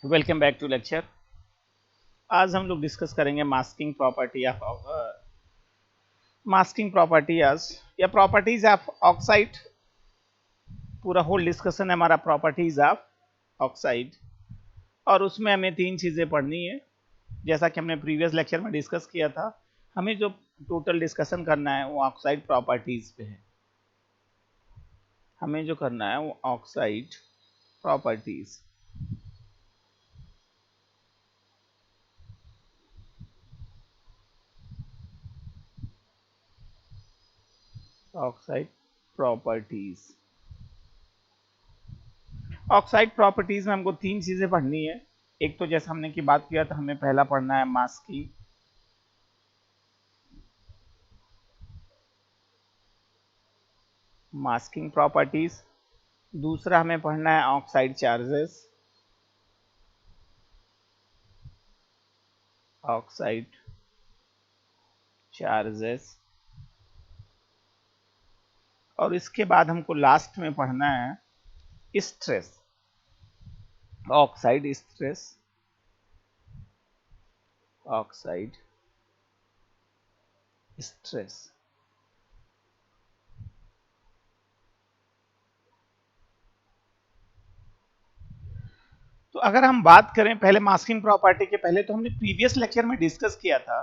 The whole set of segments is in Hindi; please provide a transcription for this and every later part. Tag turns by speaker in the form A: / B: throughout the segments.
A: Welcome back to lecture. आज हम लोग डिस्कस करेंगे मास्किंग प्रॉपर्टीज या प्रॉपर्टीज ऑफ ऑक्साइड। पूरा होल डिस्कशन है हमारा प्रॉपर्टीज ऑफ ऑक्साइड, और उसमें हमें तीन चीज़ें पढ़नी है। जैसा कि हमने प्रीवियस लेक्चर में डिस्कस किया था, हमें जो टोटल डिस्कशन करना है वो ऑक्साइड प्रॉपर्टीज पे है। हमें जो करना है वो oxide properties. Oxide properties oxide properties में हमको तीन चीजें पढ़नी है। एक तो जैसे हमने की बात किया था, हमें पहला पढ़ना है मास्किंग प्रॉपर्टीज। दूसरा हमें पढ़ना है ऑक्साइड चार्जेस। ऑक्साइड चार्जेस और इसके बाद हमको लास्ट में पढ़ना है stress, oxide stress, oxide stress. तो अगर हम बात करें पहले मास्किंग प्रॉपर्टी के पहले, तो हमने प्रीवियस लेक्चर में डिस्कस किया था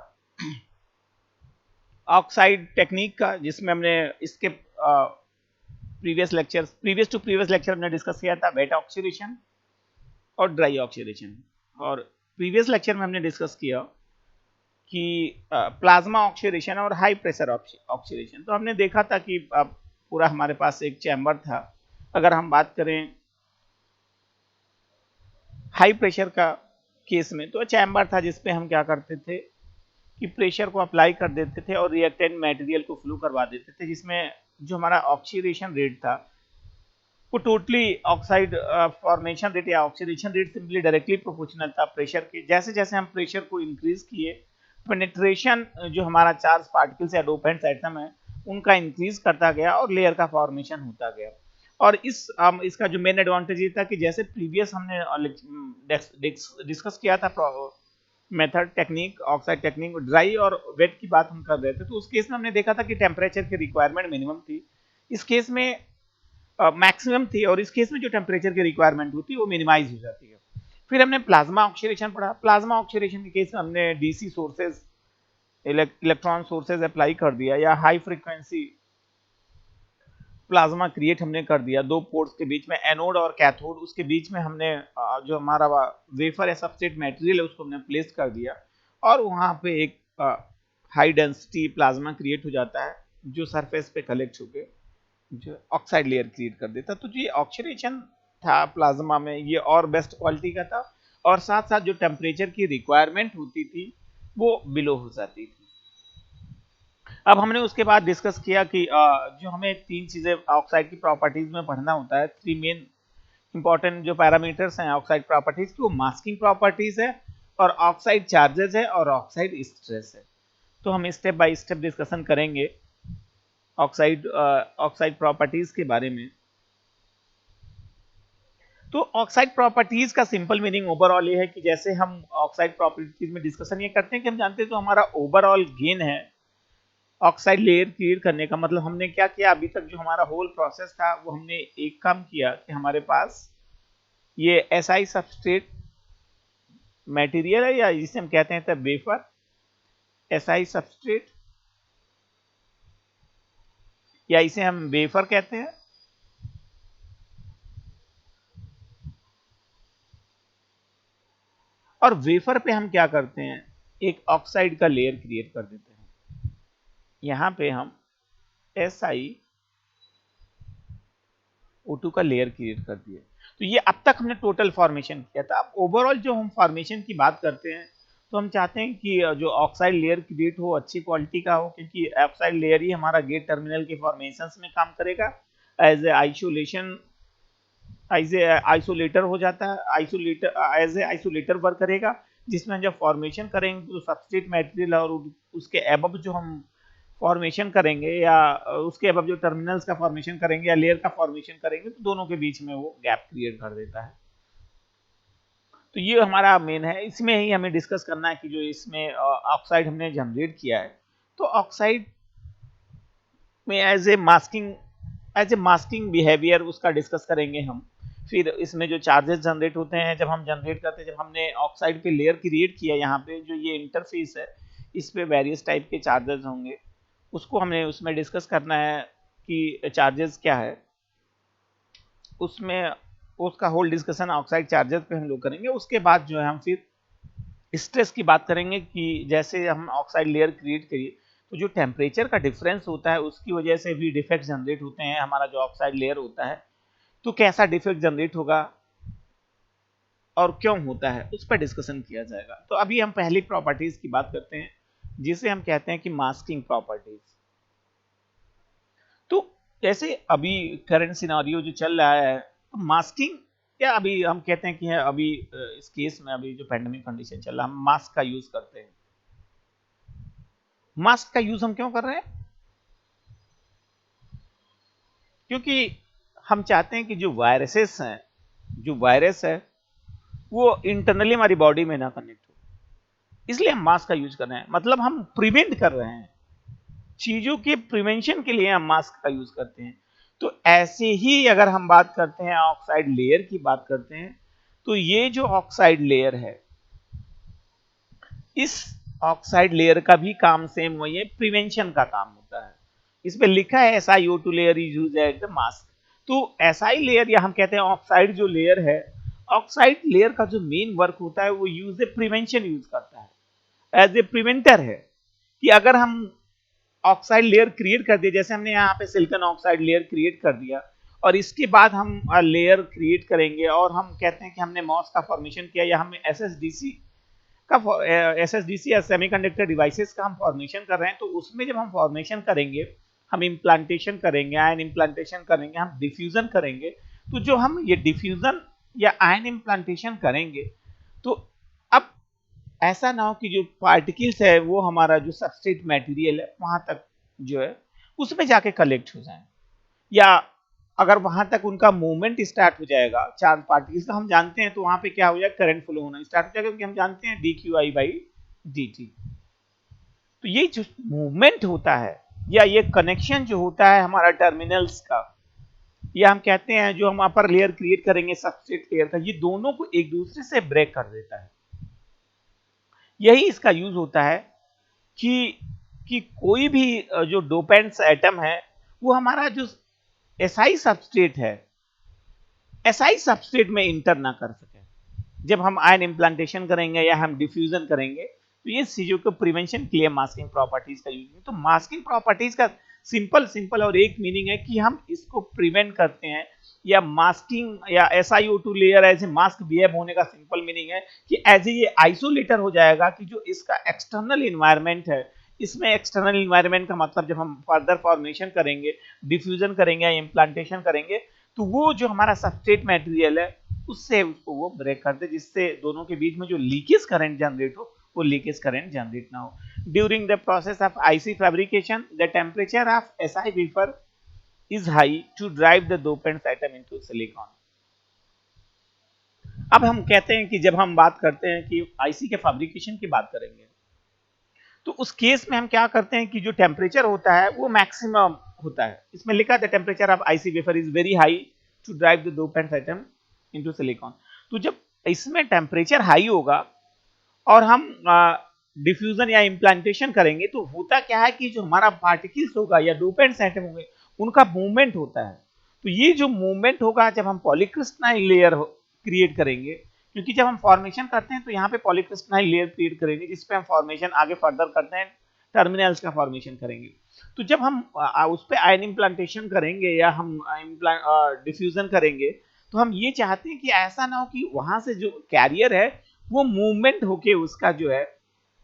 A: ऑक्साइड टेक्निक का, जिसमें हमने इसके प्रीवियस लेक्चर हमने डिस्कस किया था वेट ऑक्सीडेशन और ड्राई ऑक्सीडेशन। और प्रीवियस लेक्चर में हमने डिस्कस किया कि प्लाज्मा ऑक्सीडेशन और हाई प्रेशर ऑक्सीडेशन। तो हमने देखा था कि पूरा हमारे पास एक चैम्बर था। अगर हम बात करें हाई प्रेशर का केस में, तो चैम्बर था जिसपे हम क्या करते थे कि प्रेशर को अप्लाई कर देते थे और रिएक्टेंट मटेरियल को फ्लो करवा देते थे, जिसमें जो हमारा ऑक्सीडेशन रेट था वो टोटली ऑक्साइड फॉर्मेशन रेट या oxidation rate simply directly proportional था प्रेशर के। जैसे जैसे हम प्रेशर को इंक्रीज किए, पेनिट्रेशन जो हमारा चार्ज पार्टिकल्स या डोपेंट्स एटम है उनका इंक्रीज करता गया और लेयर का फॉर्मेशन होता गया। और इसका जो मेन एडवांटेज ये था कि जैसे प्रीवियस हमने डिस्कस किया था method technique, oxide technique, dry और वेट की बात हम कर रहे थे, तो उस केस में हमने देखा था कि टेम्परेचर की रिक्वायरमेंट मिनिमम थी, इस केस में मैक्सिमम थी, और इस केस में जो टेम्परेचर की रिक्वायरमेंट होती है वो मिनिमाइज हो जाती है। फिर हमने प्लाज्मा ऑक्सीडेशन पढ़ा। प्लाज्मा ऑक्सीडेशन के केस में हमने DC sources, electron sources apply कर दिया, या हाई फ्रीक्वेंसी प्लाज्मा क्रिएट हमने कर दिया दो पोर्ट्स के बीच में, एनोड और कैथोड, उसके बीच में हमने जो हमारा वेफर या सबस्ट्रेट मटेरियल है उसको हमने प्लेस कर दिया, और वहां पे एक हाई डेंसिटी प्लाज्मा क्रिएट हो जाता है जो सरफेस पे कलेक्ट होकर जो ऑक्साइड लेयर क्रिएट कर देता। तो ये ऑक्सीडेशन था प्लाज्मा में, ये और बेस्ट क्वालिटी का था, और साथ साथ जो टेम्परेचर की रिक्वायरमेंट होती थी वो बिलो हो जाती थी। अब हमने उसके बाद डिस्कस किया कि जो हमें तीन चीजें ऑक्साइड की प्रॉपर्टीज में पढ़ना होता है, थ्री मेन इंपॉर्टेंट जो पैरामीटर्स हैं ऑक्साइड प्रॉपर्टीज की, वो मास्किंग प्रॉपर्टीज है और ऑक्साइड चार्जेस है और ऑक्साइड स्ट्रेस है। तो हम स्टेप बाय स्टेप डिस्कशन करेंगे ऑक्साइड प्रॉपर्टीज के बारे में। तो ऑक्साइड प्रॉपर्टीज का सिंपल मीनिंग ओवरऑल ये है कि जैसे हम ऑक्साइड प्रॉपर्टीज में डिस्कशन ये करते हैं कि हम जानते हैं तो हमारा ओवरऑल गेन है ऑक्साइड लेयर क्रिएट करने का। मतलब हमने क्या किया अभी तक, जो हमारा होल प्रोसेस था वो हमने एक काम किया कि हमारे पास ये एसआई सबस्ट्रेट मटेरियल है, या जिसे हम कहते हैं वेफर, एसआई सबस्ट्रेट, या इसे हम वेफर कहते हैं। और वेफर पे हम क्या करते हैं, एक ऑक्साइड का लेयर क्रिएट कर देते हैं। यहां पे हम SiO2 का लेयर क्रिएट कर दिए। तो ये अब तक हमने टोटल फॉर्मेशन किया था। अब ओवरऑल जो हम फॉर्मेशन की बात करते हैं, तो हम चाहते हैं कि जो ऑक्साइड लेयर क्रिएट हो अच्छी क्वालिटी का हो, क्योंकि ऑक्साइड लेयर ही हमारा गेट टर्मिनल के फॉर्मेशन में काम करेगा, as a isolation, as a isolator हो जाता है, isolator as a isolator work करेगा, जिसमें जब फॉर्मेशन करेंगे तो सबस्ट्रेट मटेरियल और उसके एबव जो हम फॉर्मेशन करेंगे, या उसके अब जो टर्मिनल्स का फॉर्मेशन करेंगे या लेयर का फॉर्मेशन करेंगे, तो दोनों के बीच में वो गैप क्रिएट कर देता है। तो ये हमारा मेन है, इसमें ही हमें डिस्कस करना है कि जो इसमें ऑक्साइड हमने जनरेट किया है, तो ऑक्साइड में एज ए मास्किंग बिहेवियर उसका डिस्कस करेंगे हम। फिर इसमें जो चार्जेस जनरेट होते हैं जब हम जनरेट करते हैं, जब हमने ऑक्साइड पे लेयर क्रिएट किया, यहाँ पे जो ये इंटरफेस है इस पे वेरियस टाइप के चार्जेस होंगे, उसको हमने उसमें डिस्कस करना है कि चार्जेस क्या है उसमें, उसका होल डिस्कशन ऑक्साइड चार्जेस पे हम लोग करेंगे। उसके बाद जो है हम फिर स्ट्रेस की बात करेंगे कि जैसे हम ऑक्साइड लेयर क्रिएट करिए तो जो टेम्परेचर का डिफरेंस होता है उसकी वजह से भी डिफेक्ट जनरेट होते हैं, हमारा जो ऑक्साइड लेयर होता है तो कैसा डिफेक्ट जनरेट होगा और क्यों होता है उस पर डिस्कशन किया जाएगा। तो अभी हम पहली प्रॉपर्टीज की बात करते हैं जिसे हम कहते हैं कि मास्किंग प्रॉपर्टीज। तो जैसे अभी करंट सिनेरियो जो चल रहा है, मास्किंग क्या अभी हम कहते हैं कि है अभी इस केस में अभी जो पेंडेमिक कंडीशन चल रहा है हम मास्क का यूज करते हैं। मास्क का यूज हम क्यों कर रहे हैं? क्योंकि हम चाहते हैं कि जो वायरसेस हैं, जो वायरस है वो इंटरनली हमारी बॉडी में ना कनेक्ट हो, इसलिए हम मास्क का यूज कर रहे हैं। मतलब हम प्रिवेंट कर रहे हैं, चीजों के प्रिवेंशन के लिए हम मास्क का यूज करते हैं। तो ऐसे ही अगर हम बात करते हैं ऑक्साइड लेयर की बात करते हैं, तो ये जो ऑक्साइड लेयर है, इस ऑक्साइड लेयर का भी काम सेम वही है, प्रिवेंशन का काम होता है। इस पे लिखा है SiO2 layer is used as the mask. तो SI लेयर या हम कहते हैं ऑक्साइड जो लेयर है, ऑक्साइड लेयर का जो मेन वर्क होता है वो यूज ए प्रिवेंशन यूज करता है, एज ए प्रिवेंटर है। कि अगर हम ऑक्साइड लेयर क्रिएट कर दिया, जैसे हमने यहाँ पे सिलिकॉन ऑक्साइड लेयर क्रिएट कर दिया और इसके बाद हम लेयर क्रिएट करेंगे और हम कहते हैं कि हमने मॉस का फॉर्मेशन किया या हम एसएसडीसी या सेमीकंडक्टर डिवाइसेस का हम फॉर्मेशन कर रहे हैं, तो उसमें जब हम फॉर्मेशन करेंगे, हम इम्प्लांटेशन करेंगे, आयन इम्प्लांटेशन करेंगे, हम डिफ्यूजन करेंगे, तो जो हम ये डिफ्यूजन या आयन इम्प्लांटेशन करेंगे तो अब ऐसा ना हो कि जो पार्टिकल्स है वो हमारा जो सबस्ट्रेट मटेरियल है वहां तक जो है उसमें जाके कलेक्ट हो जाए, या अगर वहां तक उनका मूवमेंट स्टार्ट हो जाएगा चार्ज पार्टिकल्स का, हम जानते हैं तो वहां पे क्या हो जाएगा, करंट फ्लो होना स्टार्ट हो जाएगा, क्योंकि हम जानते हैं dqi/dt। तो ये जो मूवमेंट होता है या ये कनेक्शन जो होता है हमारा टर्मिनल्स का, या हम कहते हैं जो हम अपर लेयर क्रिएट करेंगे सबस्ट्रेट लेयर का, ये दोनों को एक दूसरे से ब्रेक कर देता है। यही इसका यूज होता है कि कोई भी जो डोपेंट्स एटम है वो हमारा जो SI सबस्ट्रेट है, SI सबस्ट्रेट में इंटर ना कर सके। जब हम आयन इम्प्लांटेशन करेंगे या हम डिफ्यूजन करेंगे तो ये चीजों को प्रिवेंशन के लिए मास्किंग प्रॉपर्टीज का यूज है। तो मास्किंग प्रॉपर्टीज का सिंपल और एक मीनिंग है कि हम इसको प्रिवेंट करते हैं, या मास्किंग या SiO2 layer as a mask behave होने का सिंपल मीनिंग है कि एज ए ये आइसोलेटर हो जाएगा कि जो इसका एक्सटर्नल इन्वायरमेंट है, इसमें एक्सटर्नल इन्वायरमेंट का मतलब जब हम फर्दर फॉर्मेशन करेंगे, डिफ्यूजन करेंगे या इम्प्लांटेशन करेंगे, तो वो जो हमारा सबस्ट्रेट मटेरियल है उससे उसको वो ब्रेक कर दे, जिससे दोनों के बीच में जो लीकेज करंट जनरेट हो वो लीकेज करंट जनरेट ना हो। During the process of IC fabrication the temperature of SI wafer is high to drive the dopant atom into silicon। अब हम कहते हैं कि जब हम बात करते हैं कि IC के फैब्रिकेशन की बात करेंगे तो उस केस में हम क्या करते हैं कि जो टेम्परेचर होता है वो मैक्सिमम होता है। इसमें लिखा था temperature of IC wafer is very high to drive the dopant atom into silicon. तो जब इसमें टेम्परेचर हाई होगा और हम डिफ्यूजन या इम्प्लांटेशन करेंगे तो होता क्या है कि जो हमारा पार्टिकल्स होगा या डोपेंट्स एटम होंगे उनका मूवमेंट होता है। तो ये जो मूवमेंट होगा जब हम पॉलीक्रिस्टलाइन लेयर क्रिएट करेंगे, क्योंकि जब हम फॉर्मेशन करते हैं तो यहाँ पे पॉलीक्रिस्टलाइन लेयर क्रिएट करेंगे जिसपे हम फॉर्मेशन आगे फर्दर करते हैं, टर्मिनल्स का फॉर्मेशन करेंगे। तो जब हम उस पर आयन इम्प्लांटेशन करेंगे या हम डिफ्यूजन करेंगे तो हम ये चाहते हैं कि ऐसा ना हो कि वहां से जो कैरियर है वो मूवमेंट होके उसका जो है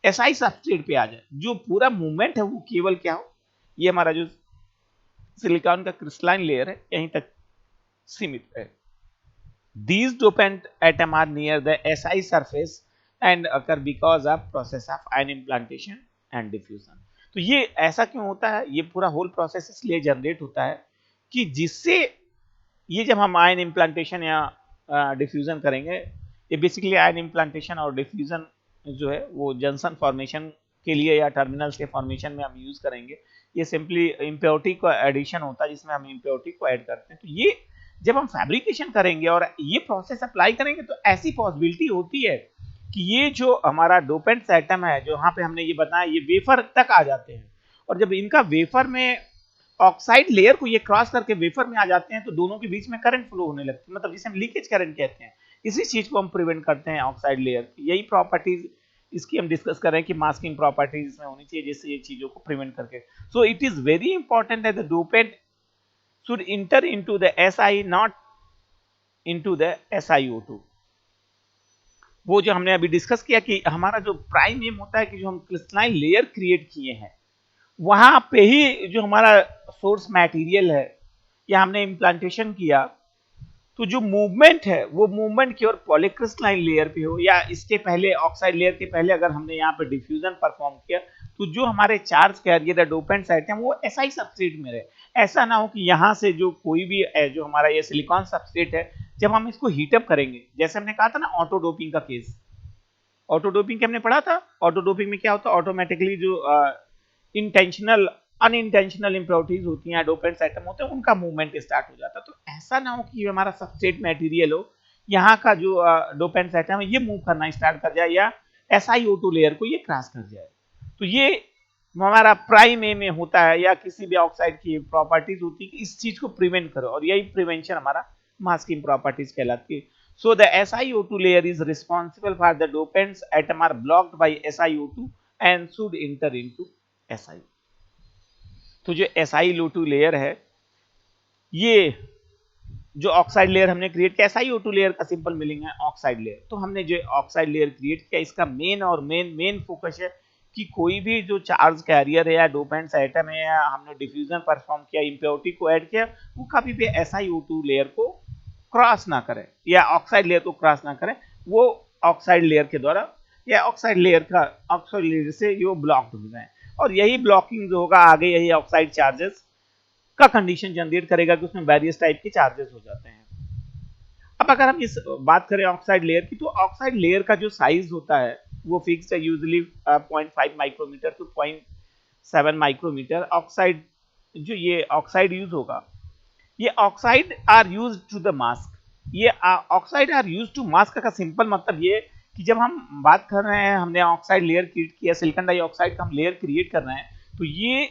A: SI सबस्ट्रेट पे आ जाए। जो पूरा मूवमेंट है वो केवल क्या हो, ये हमारा जो सिलिकॉन का क्रिस्टलाइन लेयर है यहीं तक सीमित है। These dopant atom are near the SI surface and occur because of process of ion implantation and diffusion। तो ये ऐसा क्यों होता है, ये पूरा होल प्रोसेस इसलिए जनरेट होता है कि जिससे ये जब हम आयन इम्प्लांटेशन या डिफ्यूजन करेंगे ये बेसिकली आयन इम्प्लांटेशन और डिफ्यूजन जो है वो जंक्शन फॉर्मेशन के लिए या टर्मिनल्स के फॉर्मेशन में हम यूज करेंगे। ये सिंपली इम्प्योरिटी का एडिशन होता है जिसमें हम इम्प्योरिटी को ऐड करते हैं। तो ये जब हम फैब्रिकेशन करेंगे और ये प्रोसेस अप्लाई करेंगे तो ऐसी पॉसिबिलिटी होती है कि ये जो हमारा डोपेंट्स एटम है जो यहाँ पे हमने ये बताया ये वेफर तक आ जाते हैं, और जब इनका वेफर में ऑक्साइड लेयर को ये क्रॉस करके वेफर में आ जाते हैं तो दोनों के बीच में करंट फ्लो होने लगती है, मतलब जिसे हम लीकेज करंट कहते हैं। इसी चीज को हम प्रिवेंट करते हैं ऑक्साइड लेयर की। यही प्रॉपर्टीज इसकी हम डिस्कस कर रहे हैं कि मास्किंग प्रॉपर्टीज इसमें होनी चाहिए जिससे ये चीजों को प्रिवेंट करके। So it is very important that the dopant should inter into the SI not into the SiO2। वो जो हमने अभी डिस्कस किया कि हमारा जो प्राइम एम होता है कि जो हम क्रिस्टलाइन लेयर क्रिएट किए हैं वहां पे ही जो हमारा सोर्स मटेरियल है या हमने इम्प्लांटेशन किया तो जो मूवमेंट है वो मूवमेंट की और पॉलीक्रिस्टलाइन लेयर पे हो या इसके पहले ऑक्साइड लेयर के पहले अगर हमने यहाँ पे डिफ्यूजन परफॉर्म किया तो जो हमारे चार्ज कैरियर डोपेंट साइट हैं वो SI सबस्ट्रेट में रहे। ऐसा ना हो कि यहाँ से जो कोई भी जो हमारा ये सिलिकॉन सबस्ट्रेट है जब हम इसको हीटअप करेंगे, जैसे हमने कहा था ना ऑटो डोपिंग का केस, ऑटो डोपिंग के हमने पढ़ा था। ऑटो डोपिंग में क्या होता है, ऑटोमेटिकली जो इंटेंशनल अनइंटेंशनल इंप्योरिटीज होती हैं डोपेंट्स आइटम होते हैं उनका मूवमेंट स्टार्ट हो जाता है। तो ऐसा ना हो कि हमारा सबस्ट्रेट मटेरियल हो यहाँ का जो डोपेंट्स आइटम है ये मूव करना स्टार्ट कर जाए या SiO2 लेयर को ये क्रॉस कर जाए। तो ये हमारा प्राइम ए में होता है या किसी भी ऑक्साइड की प्रॉपर्टीज होती है इस चीज को प्रिवेंट करो, और यही प्रिवेंशन हमारा मास्किंग प्रॉपर्टीज कहलाती है। So the SiO2 layer is responsible for the dopants atom are blocked by SiO2 and should enter into Si। तो जो SiO2 लेयर है ये जो ऑक्साइड लेयर हमने क्रिएट किया, SiO2 लेयर का सिंपल मीनिंग है ऑक्साइड लेयर। तो हमने जो ऑक्साइड लेयर क्रिएट किया इसका मेन फोकस है कि कोई भी जो चार्ज कैरियर है या डोपेंट्स आइटम है या हमने डिफ्यूजन परफॉर्म किया इम्प्योरिटी को ऐड किया वो कभी भी SiO2 लेयर को क्रॉस ना करें या ऑक्साइड लेयर को क्रॉस ना करें, वो ऑक्साइड लेयर के द्वारा या ऑक्साइड लेयर से ये ब्लॉक्ड हो जाए। और यही ब्लॉकिंग जो होगा आगे यही ऑक्साइड चार्जेस का कंडीशन जनरेट करेगा कि उसमें वेरियस टाइप के चार्जेस हो जाते हैं। अब अगर हम इस बात करें ऑक्साइड लेयर की तो ऑक्साइड लेयर का जो साइज होता है वो फिक्स है usually 0.5 micrometre to 0.7 micrometre. Oxide जो ये ऑक्साइड यूज होगा ये oxide are use to the mask, ये oxide are use to mask का सिंपल मतलब ये कि जब हम बात कर रहे हैं हमने ऑक्साइड लेयर क्रिएट किया सिलिकॉन डाइऑक्साइड का हम लेयर क्रिएट कर रहे हैं तो ये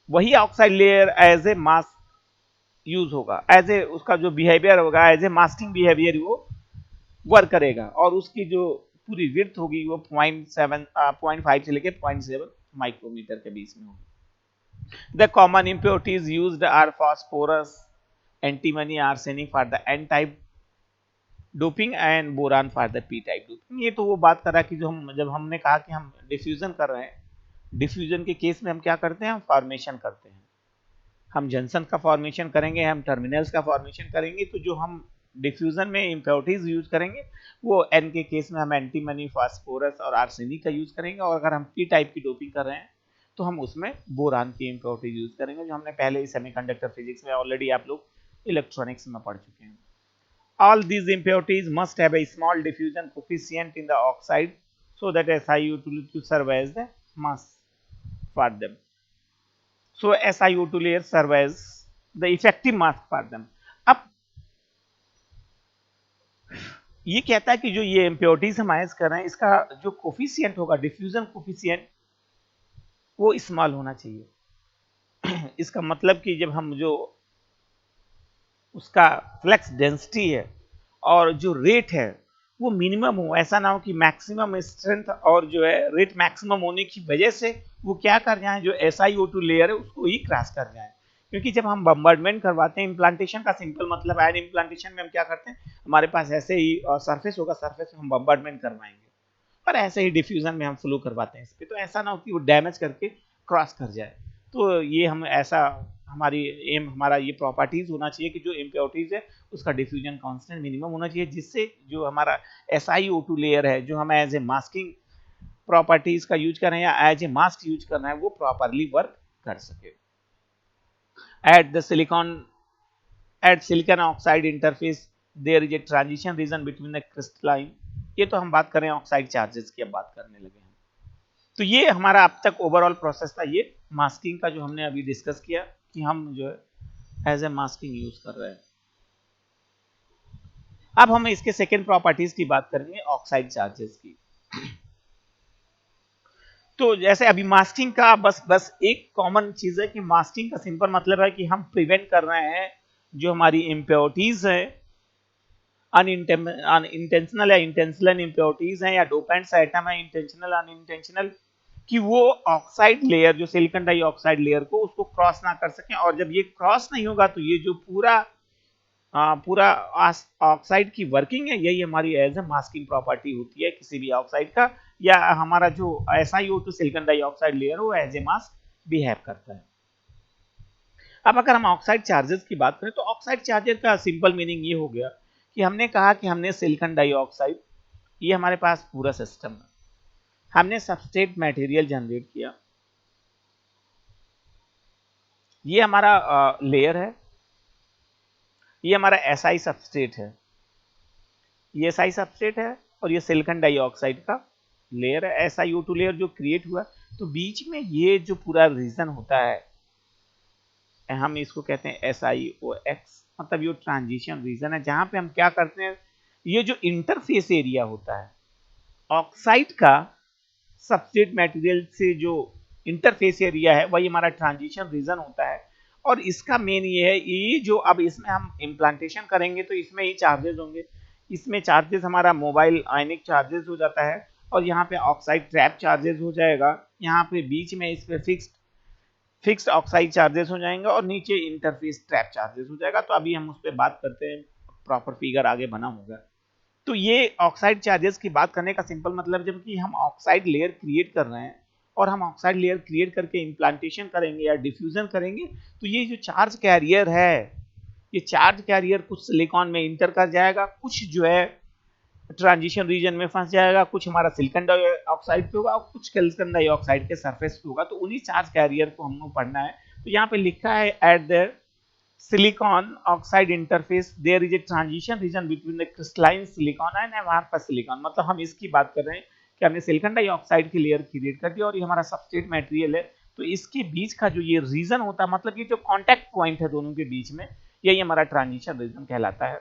A: वही oxide layer as a mask use होगा, एज ए उसका जो बिहेवियर होगा एज ए मास्किंग बिहेवियर वो वर्क करेगा और उसकी जो पूरी विड्थ होगी वो 0.5 से लेके 0.7 माइक्रोमीटर के बीच में होगी। The common impurities used are phosphorus, antimony, arsenic for the N-type doping and boron for the P-type doping। ये तो वो बात कर रहा है कि जो हम जब हमने कहा कि हम डिफ्यूजन कर रहे हैं, डिफ्यूजन के केस में हम क्या करते हैं, हम फॉर्मेशन करते हैं। हम जंक्शन का फॉर्मेशन करेंगे, हम टर्मिनल्स का फॉर्मेशन करेंगे, तो जो हम डिफ्यूजन में इम्प्योरिटीज यूज करेंगे वो एन के केस में हम एंटीमनी, फास्फोरस और आर्सेनिक का यूज करेंगे, और अगर हम पी टाइप की डोपिंग कर रहे हैं तो हम उसमें बोरान की इम्प्योरिटीज यूज करेंगे, जो हमने पहले ही सेमीकंडक्टर फिजिक्स में ऑलरेडी आप लोग इलेक्ट्रॉनिक्स में पढ़ चुके हैं। All these impurities must have a small diffusion coefficient in the oxide so that SiO2 serve as the mass for them. So SiO2 layer serve as the effective mask for them। अब ये कहता है कि जो ये इम्प्योरिटीज हम आयस कर रहे हैं इसका जो कोफिशिएंट होगा डिफ्यूजन कोफिशिएंट वो स्मॉल होना चाहिए। इसका मतलब कि जब हम जो उसका फ्लक्स डेंसिटी है और जो रेट है वो मिनिमम हो, ऐसा ना हो कि मैक्सिमम स्ट्रेंथ और जो है रेट मैक्सिमम होने की वजह से वो क्या कर जाए जो SiO2 लेयर है उसको ही क्रॉस कर जाए। क्योंकि जब हम बम्बार्डमेंट करवाते हैं, इम्प्लांटेशन का सिंपल मतलब आयन इम्प्लांटेशन में हम क्या करते हैं, हमारे पास ऐसे ही सरफेस होगा, सरफेस में हम बम्बार्डमेंट करवाएंगे और ऐसे ही डिफ्यूजन में हम फ्लो करवाते हैं इस पे, तो ऐसा ना हो कि वो डैमेज करके क्रॉस कर जाए। तो ये हम ऐसा हमारी एम हमारा ये प्रॉपर्टीज होना चाहिए कि जो इम्प्योरिटीज है उसका डिफ्यूजन कांस्टेंट मिनिमम होना चाहिए, जिससे जो हमारा SiO2 लेयर है जो हम एज ए मास्किंग प्रॉपर्टीज का यूज कर रहे हैं या एज ए मास्क यूज कर रहे हैं वो प्रॉपरली वर्क कर सके। Eight the silicon oxide interface there is a transition region between the crystalline ये तो हम बात कर रहे हैं ऑक्साइड चार्जेस की, अब बात करने लगे हैं। तो ये हमारा अब तक ओवरऑल प्रोसेस था, ये मास्किंग का जो हमने अभी डिस्कस किया कि हम जो है एज ए मास्किंग यूज कर रहे हैं। अब हम इसके सेकेंड प्रॉपर्टीज की बात करेंगे ऑक्साइड चार्जेस की। तो जैसे अभी मास्किंग का बस एक कॉमन चीज है कि मास्किंग का सिंपल मतलब है कि हम प्रिवेंट कर रहे हैं जो हमारी इम्प्योरिटीज है, अनइंटेंशनल या इंटेंशनल इम्प्योरिटीज हैं या डोपेंट्स आइटम है इंटेंशनल अनइंटेंशनल, कि वो ऑक्साइड लेयर जो सिलिकॉन डाइऑक्साइड लेयर को उसको क्रॉस ना कर सकें। और जब ये क्रॉस नहीं होगा तो ये जो पूरा ऑक्साइड की वर्किंग है, यही हमारी एज ए मास्किंग प्रॉपर्टी होती है किसी भी ऑक्साइड का, या हमारा जो SiO2 सिलिकॉन डाइऑक्साइड लेयर वो एज ए मास्क बिहेव करता है। अब अगर हम ऑक्साइड चार्जेस की बात करें तो ऑक्साइड चार्जेस का सिंपल मीनिंग ये हो गया कि हमने कहा कि हमने सिलिकॉन डाइऑक्साइड, ये हमारे पास पूरा सिस्टम है, हमने सबस्ट्रेट मटेरियल जनरेट किया, ये हमारा लेयर है, ये हमारा SI सबस्ट्रेट है, ये SI सबस्ट्रेट है और ये सिलिकॉन डाइऑक्साइड का लेयर है, SiO2 लेयर जो क्रिएट हुआ। तो बीच में ये जो पूरा रीजन होता है हम इसको कहते हैं SiOX, मतलब ये ट्रांजिशन रीजन है जहां पे हम क्या करते हैं, ये जो इंटरफेस एरिया होता है ऑक्साइड का सबस्ट्रेट मटेरियल से, जो इंटरफेस एरिया है वही हमारा ट्रांजिशन रीजन होता है। और इसका मेन ये है, ये जो अब इसमें हम इम्प्लांटेशन करेंगे तो इसमें ही चार्जेस होंगे, इसमें चार्जेस हमारा मोबाइल आयनिक चार्जेस हो जाता है, और यहाँ पे ऑक्साइड ट्रैप चार्जेस हो जाएगा, यहाँ पे बीच में इस पे फिक्स्ड ऑक्साइड चार्जेस हो जाएंगे और नीचे इंटरफेस ट्रैप चार्जेस हो जाएगा। तो अभी हम उस पर बात करते हैं, प्रॉपर फिगर आगे बना होगा। तो ये ऑक्साइड चार्जेस की बात करने का सिंपल मतलब, जब कि हम ऑक्साइड लेयर क्रिएट कर रहे हैं और हम ऑक्साइड लेयर क्रिएट करके इम्प्लांटेशन करेंगे या डिफ्यूजन करेंगे, तो ये जो चार्ज कैरियर है, ये चार्ज कैरियर कुछ सिलिकॉन में इंटर कर जाएगा, कुछ जो है ट्रांजिशन रीजन में फंस जाएगा, कुछ हमारा सिलिकॉन डाइऑक्साइड पे होगा और कुछ सिलिकॉन डाइऑक्साइड के सरफेस पे होगा। तो उन्हीं चार्ज कैरियर को हमको पढ़ना है। तो यहाँ पे लिखा है at the silicon oxide interface there is a transition region between the crystalline silicon and amorphous silicon. मतलब हम इसकी बात कर रहे हैं कि हमने सिलिकॉन डाइऑक्साइड की लेयर क्रिएट कर दिया और ये हमारा सबस्ट्रेट मटेरियल है, तो इसके बीच का जो ये रीजन होता है, मतलब ये जो कॉन्टैक्ट पॉइंट है दोनों के बीच में, यही हमारा ट्रांजिशन रीजन कहलाता है।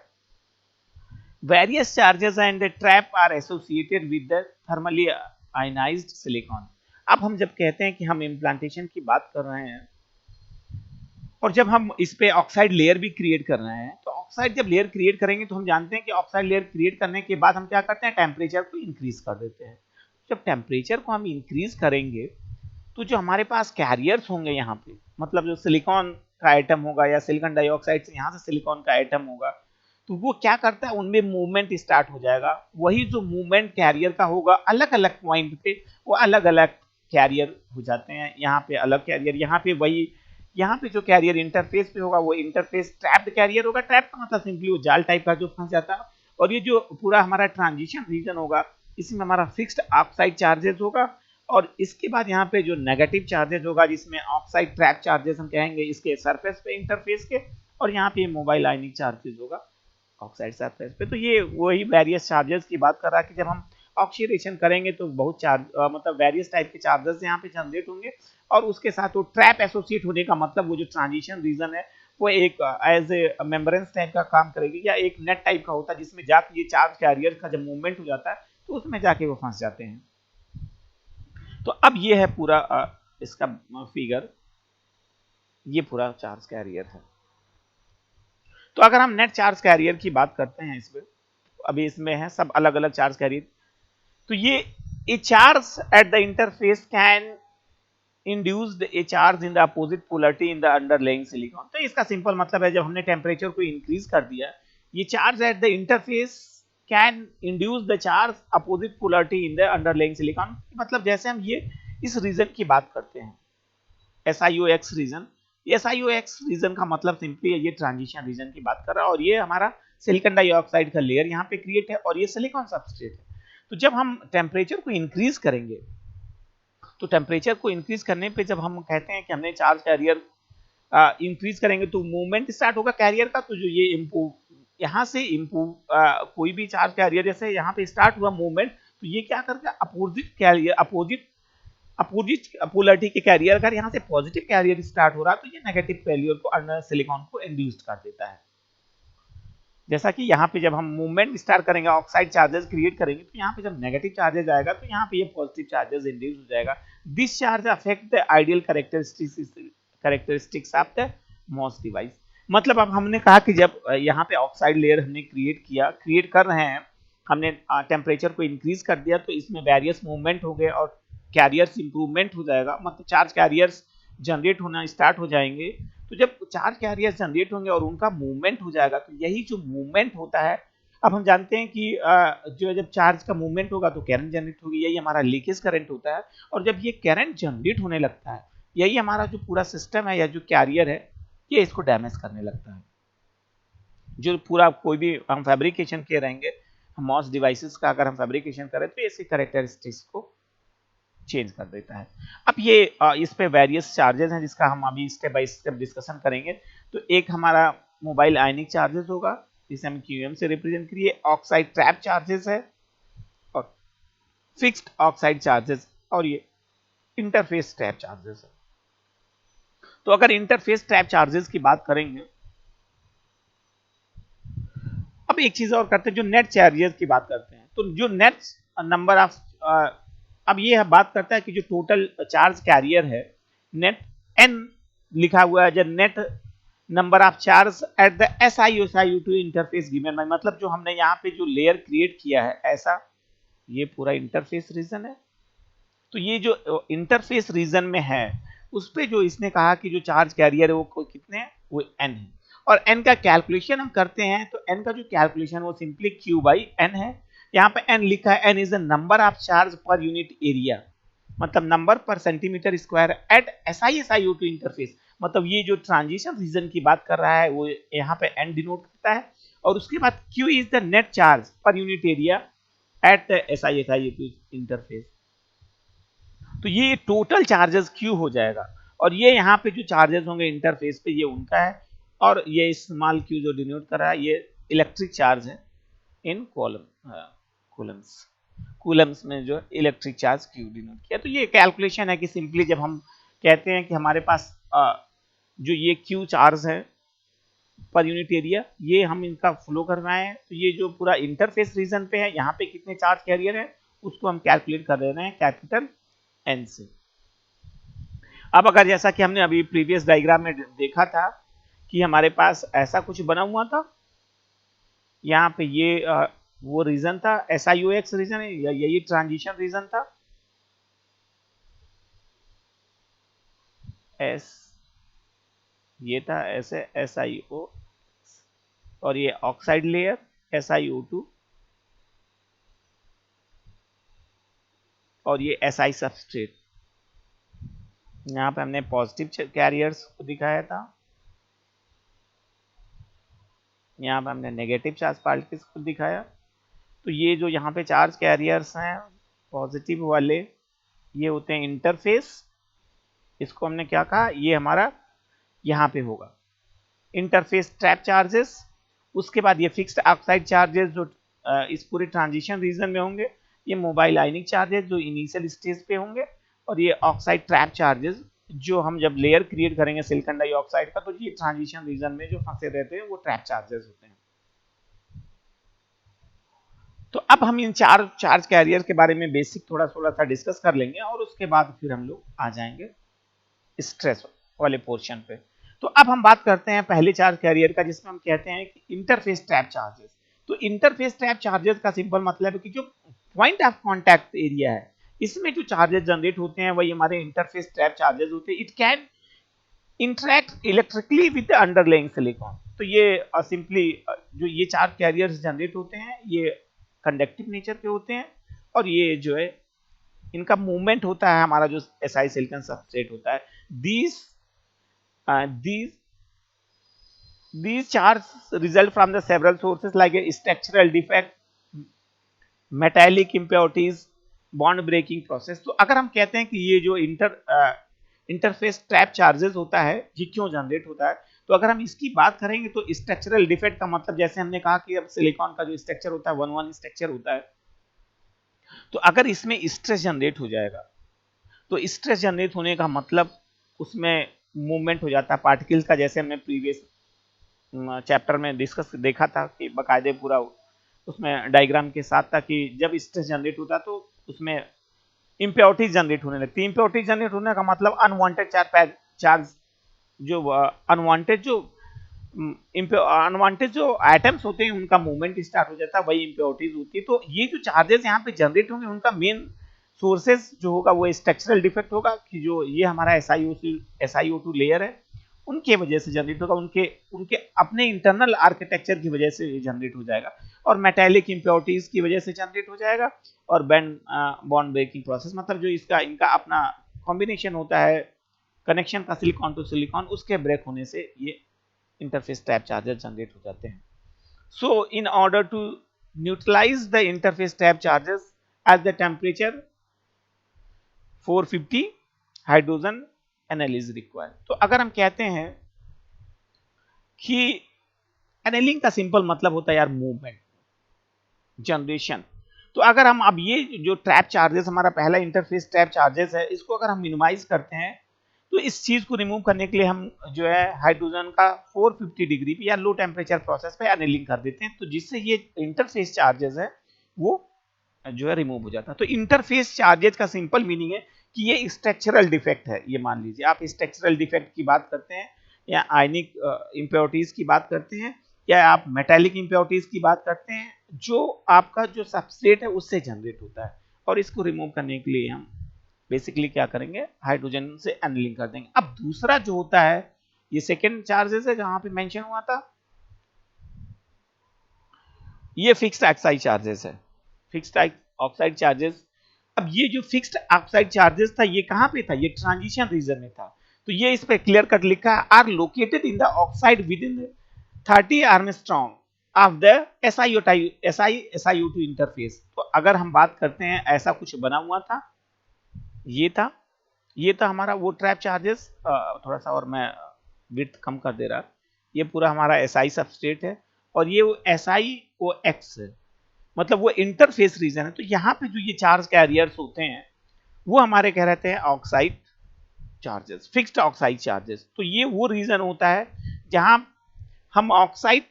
A: Various charges and the trap are associated with the thermally ionized silicon। अब हम जब कहते हैं कि हम इम्प्लांटेशन की बात कर रहे हैं और जब हम इस पे ऑक्साइड लेयर भी क्रिएट कर रहे हैं, तो ऑक्साइड जब लेयर क्रिएट करेंगे तो हम जानते हैं कि ऑक्साइड लेयर क्रिएट करने के बाद हम क्या करते हैं, टेम्परेचर को इंक्रीज कर देते हैं। जब टेम्परेचर को हम इंक्रीज करेंगे तो जो हमारे पास कैरियर्स होंगे यहाँ पे, मतलब जो सिलिकॉन का आइटम होगा या सिलिकॉन डाइऑक्साइड से यहाँ से सिलिकॉन का आइटम होगा, तो वो क्या करता है, उनमें मूवमेंट स्टार्ट हो जाएगा। वही जो मूवमेंट कैरियर का होगा, अलग अलग पॉइंट पे वो अलग अलग कैरियर हो जाते हैं। यहाँ पे अलग कैरियर, यहाँ पे वही, यहाँ पे जो कैरियर इंटरफेस पे होगा वो इंटरफेस ट्रैप्ड कैरियर होगा। ट्रैप का मतलब सिंपली वो जाल टाइप का जो फंस जाता है। और ये जो पूरा हमारा ट्रांजिशन रीजन होगा, इसमें हमारा फिक्स्ड ऑक्साइड चार्जेस होगा, और इसके बाद यहाँ पे जो नेगेटिव चार्जेस होगा जिसमें ऑक्साइड ट्रैप चार्जेस हम कहेंगे इसके सरफेस पे इंटरफेस के, और यहाँ पे मोबाइल आयनिक चार्जेस होगा ऑक्साइड सरफेस पे। तो ये वही वेरियस चार्जेस की बात कर रहा है कि जब हम ऑक्सीडेशन करेंगे तो बहुत चार्ज मतलब वेरियस टाइप के चार्जेस यहाँ पे जनरेट होंगे, और उसके साथ वो ट्रैप एसोसिएट होने का मतलब वो जो ट्रांजिशन रीजन है वो एक एज ए मेम्ब्रेन्स टाइप का काम करेगी, या एक नेट टाइप का होता है जिसमें जाके ये चार्ज कैरियर का जब मूवमेंट हो जाता है तो उसमें जाके वो फंस जाते हैं। तो अब ये है पूरा इसका फिगर, ये पूरा चार्ज कैरियर है। तो अगर हम नेट चार्ज कैरियर की बात करते हैं इसमें, अभी इसमें है सब अलग अलग चार्ज कैरियर, तो ये ए charge at the interface can induced A charge in the opposite polarity in the underlying silicon. तो इसका सिंपल मतलब है, जब हमने टेम्परेचर को इंक्रीज कर दिया, ये charge at the interface can induce the charge opposite polarity in the underlying silicon. मतलब जैसे हम ये इस रीजन की बात करते हैं SiOX रीजन, SiOX रीजन का मतलब सिंपली ये ट्रांजिशन रीजन की बात कर रहा है, और ये हमारा सिलिकॉन डाइऑक्साइड का लेयर यहाँ पे क्रिएट है और ये सिलिकॉन सबस्ट्रेट है। तो जब हम टेम्परेचर को इंक्रीज करेंगे, तो टेम्परेचर को इंक्रीज करने पे जब हम कहते हैं कि हमने चार्ज कैरियर इंक्रीज करेंगे तो मूवमेंट स्टार्ट होगा कैरियर का। तो जो ये यहाँ से इम्प्रूव कोई भी चार्ज कैरियर जैसे यहाँ पे स्टार्ट हुआ मूवमेंट, तो ये क्या करता है अपोजिट कैरियर अपोजिट पोलरिटी के कैरियर, अगर यहाँ से पॉजिटिव कैरियर स्टार्ट हो रहा है तो ये नेगेटिव कैरियर को सिलिकॉन को इंड्यूस्ड कर देता है। जैसा कि यहाँ पे जब हम मूवमेंट स्टार्ट करेंगे ऑक्साइड चार्जेस क्रिएट करेंगे तो यहाँ पे जब नेगेटिव चार्जेस आएगा तो यहाँ पे ये पॉजिटिव चार्जेस इंड्यूस हो जाएगा। This charge affect the ideal characteristics of the MOS device. मतलब अब हमने कहा कि जब यहाँ पे ऑक्साइड लेयर हमने क्रिएट कर रहे हैं, हमने टेम्परेचर को इंक्रीज कर दिया तो इसमें वेरियस मूवमेंट हो गए और कैरियर्स इंप्रूवमेंट हो जाएगा, मतलब चार्ज कैरियर्स जनरेट होना स्टार्ट हो जाएंगे। तो जब चार्ज कैरियर्स जनरेट होंगे और उनका मूवमेंट हो जाएगा तो यही जो मूवमेंट होता है, अब हम जानते हैं कि जो जब चार्ज का मूवमेंट होगा तो करंट जनरेट होगी, यही हमारा लीकेज करंट होता है। और जब ये करंट जनरेट होने लगता है यही हमारा जो पूरा सिस्टम है या जो कैरियर है ये इसको डैमेज करने लगता है। जो पूरा कोई भी हम फैब्रिकेशन के रहेंगे, मॉस डिवाइसेस का अगर हम फैब्रिकेशन करें तो ऐसी कैरेक्टरिस्टिक्स को चेंज कर देता है। अब ये इस पे वेरियस चार्जेस हैं जिसका हम अभी स्टेप बाय स्टेप डिस्कशन करेंगे। तो एक हमारा मोबाइल आयनिक चार्जेस होगा जिसे हम क्यूएम से रिप्रेजेंट करिए, ऑक्साइड ट्रैप चार्जेस है और फिक्स्ड ऑक्साइड चार्जेस और ये इंटरफेस ट्रैप चार्जेस है। तो अगर इंटरफेस ट्रैप चार्जेस की बात करेंगे, अब एक चीज और करते हैं जो नेट चार्जेस की बात करते हैं। तो जो नेट नंबर ऑफ अब ये बात करता है कि जो टोटल चार्ज कैरियर है नेट n लिखा हुआ है, जो net number of charge at the SiO2 interface given by, मतलब जो हमने यहाँ पे जो लेयर क्रिएट किया है ऐसा ये पूरा इंटरफेस रीजन है। तो ये जो इंटरफेस रीजन में है उस पे जो इसने कहा कि जो चार्ज कैरियर है वो कितने हैं, वो n है। और n का कैलकुलेशन हम करते हैं तो n का जो कैलकुलेशन वो सिंपली q बाई n है। यहाँ पे n लिखा है, n is the number of charge per unit area, मतलब number per centimetre square at SiO2 interface. मतलब ये जो ट्रांजिशन रीजन की बात कर रहा है वो यहाँ पे n डिनोट करता है। और उसके बाद q is the net charge per unit area at the SiO2 interface. तो ये टोटल चार्जेस q हो जाएगा और ये यहाँ पे जो चार्जेस होंगे इंटरफेस पे ये उनका है। और ये स्मॉल q जो डिनोट कर रहा है ये इलेक्ट्रिक चार्ज है इन कूलम्स में जो इलेक्ट्रिक चार्ज q डिनोट किया। तो ये कैलकुलेशन है कि सिंपली जब हम कहते हैं कि हमारे पास जो ये q चार्ज है पर यूनिट एरिया ये हम इनका फ्लो करवाए हैं, तो ये जो पूरा इंटरफेस रीजन पे है यहाँ पे कितने चार्ज कैरियर है उसको हम कैलकुलेट कर रहे हैं कैपिटल N से। अब अगर जैसा कि हमने अभी प्रीवियस डायग्राम में देखा था कि हमारे पास ऐसा कुछ बना हुआ था, यहाँ पे ये वो रीजन था SiOX रीजन है या यही ट्रांजिशन रीजन था S, ये था ऐसे SiO और ये ऑक्साइड लेयर SiO2 और ये Si सबस्ट्रेट। यहाँ पे हमने पॉजिटिव कैरियर्स को दिखाया था, यहाँ पे हमने नेगेटिव चार्ज पार्टिकल्स को दिखाया। तो ये जो यहाँ पे चार्ज कैरियर्स हैं पॉजिटिव वाले ये होते हैं इंटरफेस, इसको हमने क्या कहा ये हमारा यहाँ पे होगा इंटरफेस ट्रैप चार्जेस। उसके बाद ये फिक्स्ड ऑक्साइड चार्जेस जो इस पूरे ट्रांजिशन रीजन में होंगे, ये मोबाइल आयनिक चार्जेस जो इनिशियल स्टेज पे होंगे और ये ऑक्साइड ट्रैप चार्जेस जो हम जब लेयर क्रिएट करेंगे सिलिकॉन डाइऑक्साइड का तो ये ट्रांजिशन रीजन में जो फंसे रहते हैं वो ट्रैप चार्जेस होते हैं। तो अब हम इन चार चार्ज कैरियर के बारे में बेसिक थोड़ा सा डिस्कस कर लेंगे और उसके बाद फिर हम लोग आ जाएंगे स्ट्रेस वाले पोर्शन पे। तो अब हम बात करते हैं पहले चार्ज कैरियर का जिसमें हम कहते हैं कि इंटरफेस ट्रैप चार्जेस। तो इंटरफेस ट्रैप चार्जेस का सिंपल मतलब है कि जो पॉइंट ऑफ कांटेक्ट एरिया है इसमें जो चार्जेस जनरेट होते हैं वही हमारे इंटरफेस ट्रैप चार्जेस होते हैं। It can interact electrically with the underlying silicon. तो ये सिंपली जो ये चार्ज कैरियर्स जनरेट होते हैं ये कंडक्टिव नेचर के होते हैं और ये जो है इनका मूवमेंट होता है हमारा जो Si सिलिकॉन सबस्ट्रेट होता है। these charges result from the several sources like a structural defect, metallic impurities, bond breaking process। तो अगर हम कहते हैं कि ये जो इंटरफेस ट्रैप चार्जेस होता है ये क्यों जनरेट होता है, तो अगर हम इसकी बात करेंगे तो स्ट्रक्चरल डिफेक्ट का मतलब जैसे हमने कहा कि अब सिलिकॉन का जो स्ट्रक्चर होता है 1-1 स्ट्रक्चर होता है, तो अगर इसमें स्ट्रेस जनरेट हो जाएगा तो स्ट्रेस जनरेट होने का मतलब उसमें मूवमेंट हो जाता है पार्टिकल्स का, जैसे हमने प्रीवियस चैप्टर में डिस्कस देखा था कि बकायदे पूरा उसमें डायग्राम के साथ था कि जब स्ट्रेस जनरेट होता तो उसमें इम्प्योरिटीज जनरेट होने लगती है। इम्प्योरिटीज जनरेट होने का मतलब अनवांटेड चार्ज जो अनवांटेड जो एटम्स होते हैं उनका मूवमेंट स्टार्ट हो जाता है, वही इम्प्योरिटीज होती है। तो ये जो चार्जेस यहाँ पे जनरेट होंगे उनका मेन सोर्सेस जो होगा वो स्ट्रक्चरल डिफेक्ट होगा कि जो ये हमारा SiO2 लेयर है उनके वजह से जनरेट होगा, उनके उनके अपने इंटरनल आर्किटेक्चर की वजह से जनरेट हो जाएगा, और मेटालिक इम्प्योरिटीज की वजह से जनरेट हो जाएगा, और बॉन्ड ब्रेकिंग प्रोसेस मतलब जो इसका इनका अपना कॉम्बिनेशन होता है कनेक्शन का सिलिकॉन टू सिलिकॉन, उसके ब्रेक होने से ये इंटरफेस ट्रैप चार्जेस जनरेट हो जाते हैं। So in order to neutralise the interface trap charges at the temperature 450 hydrogen anneals required. तो अगर हम कहते हैं कि एनालिंग का सिंपल मतलब होता है यार मूवमेंट जनरेशन, तो अगर हम अब ये जो ट्रैप चार्जेस हमारा पहला इंटरफेस ट्रैप चार्जेस है इसको अगर हम मिनिमाइज करते हैं तो इस चीज को रिमूव करने के लिए हम जो है हाइड्रोजन का 450 डिग्री पे या लो टेम्परेचर प्रोसेस पे एनालिंग कर देते हैं, तो जिससे ये इंटरफेस चार्जेस है वो जो है रिमूव हो जाता है। तो इंटरफेस चार्जेस का सिंपल मीनिंग है कि ये स्ट्रक्चरल डिफेक्ट है। ये मान लीजिए आप स्ट्रक्चरल डिफेक्ट की बात करते हैं या आयनिक इम्प्योरिटीज की बात करते हैं या आप मेटालिक इम्प्योरिटीज की बात करते हैं, जो आपका जो सबस्ट्रेट है उससे जनरेट होता है, और इसको रिमूव करने के लिए हम बेसिकली क्या करेंगे हाइड्रोजन से एनालिंग कर देंगे। अब दूसरा जो होता है ये सेकेंड चार्जेस है जहां पे मेंशन हुआ था, ये फिक्स्ड ऑक्साइड चार्जेस है, फिक्स्ड ऑक्साइड चार्जेस। अब ये जो फिक्स्ड ऑक्साइड चार्जेस था ये कहां पे था, ये ट्रांजिशन रीजन में था। तो ये इस पे क्लियर कट लिखा है are located in the oxide within 30 Armstrong of the SiO2 interface. तो अगर हम बात करते हैं ऐसा कुछ बना हुआ था, ये था हमारा वो ट्रैप चार्जेस। थोड़ा सा और मैं विड्थ कम कर दे रहा, ये पूरा हमारा SI सबस्ट्रेट है और ये वो SiOX है, मतलब वो इंटरफेस रीजन है। तो यहाँ पे जो ये चार्ज कैरियर्स होते हैं वो हमारे कह रहते हैं oxide charges, fixed oxide charges. तो ये वो रीजन होता है जहां हम ऑक्साइड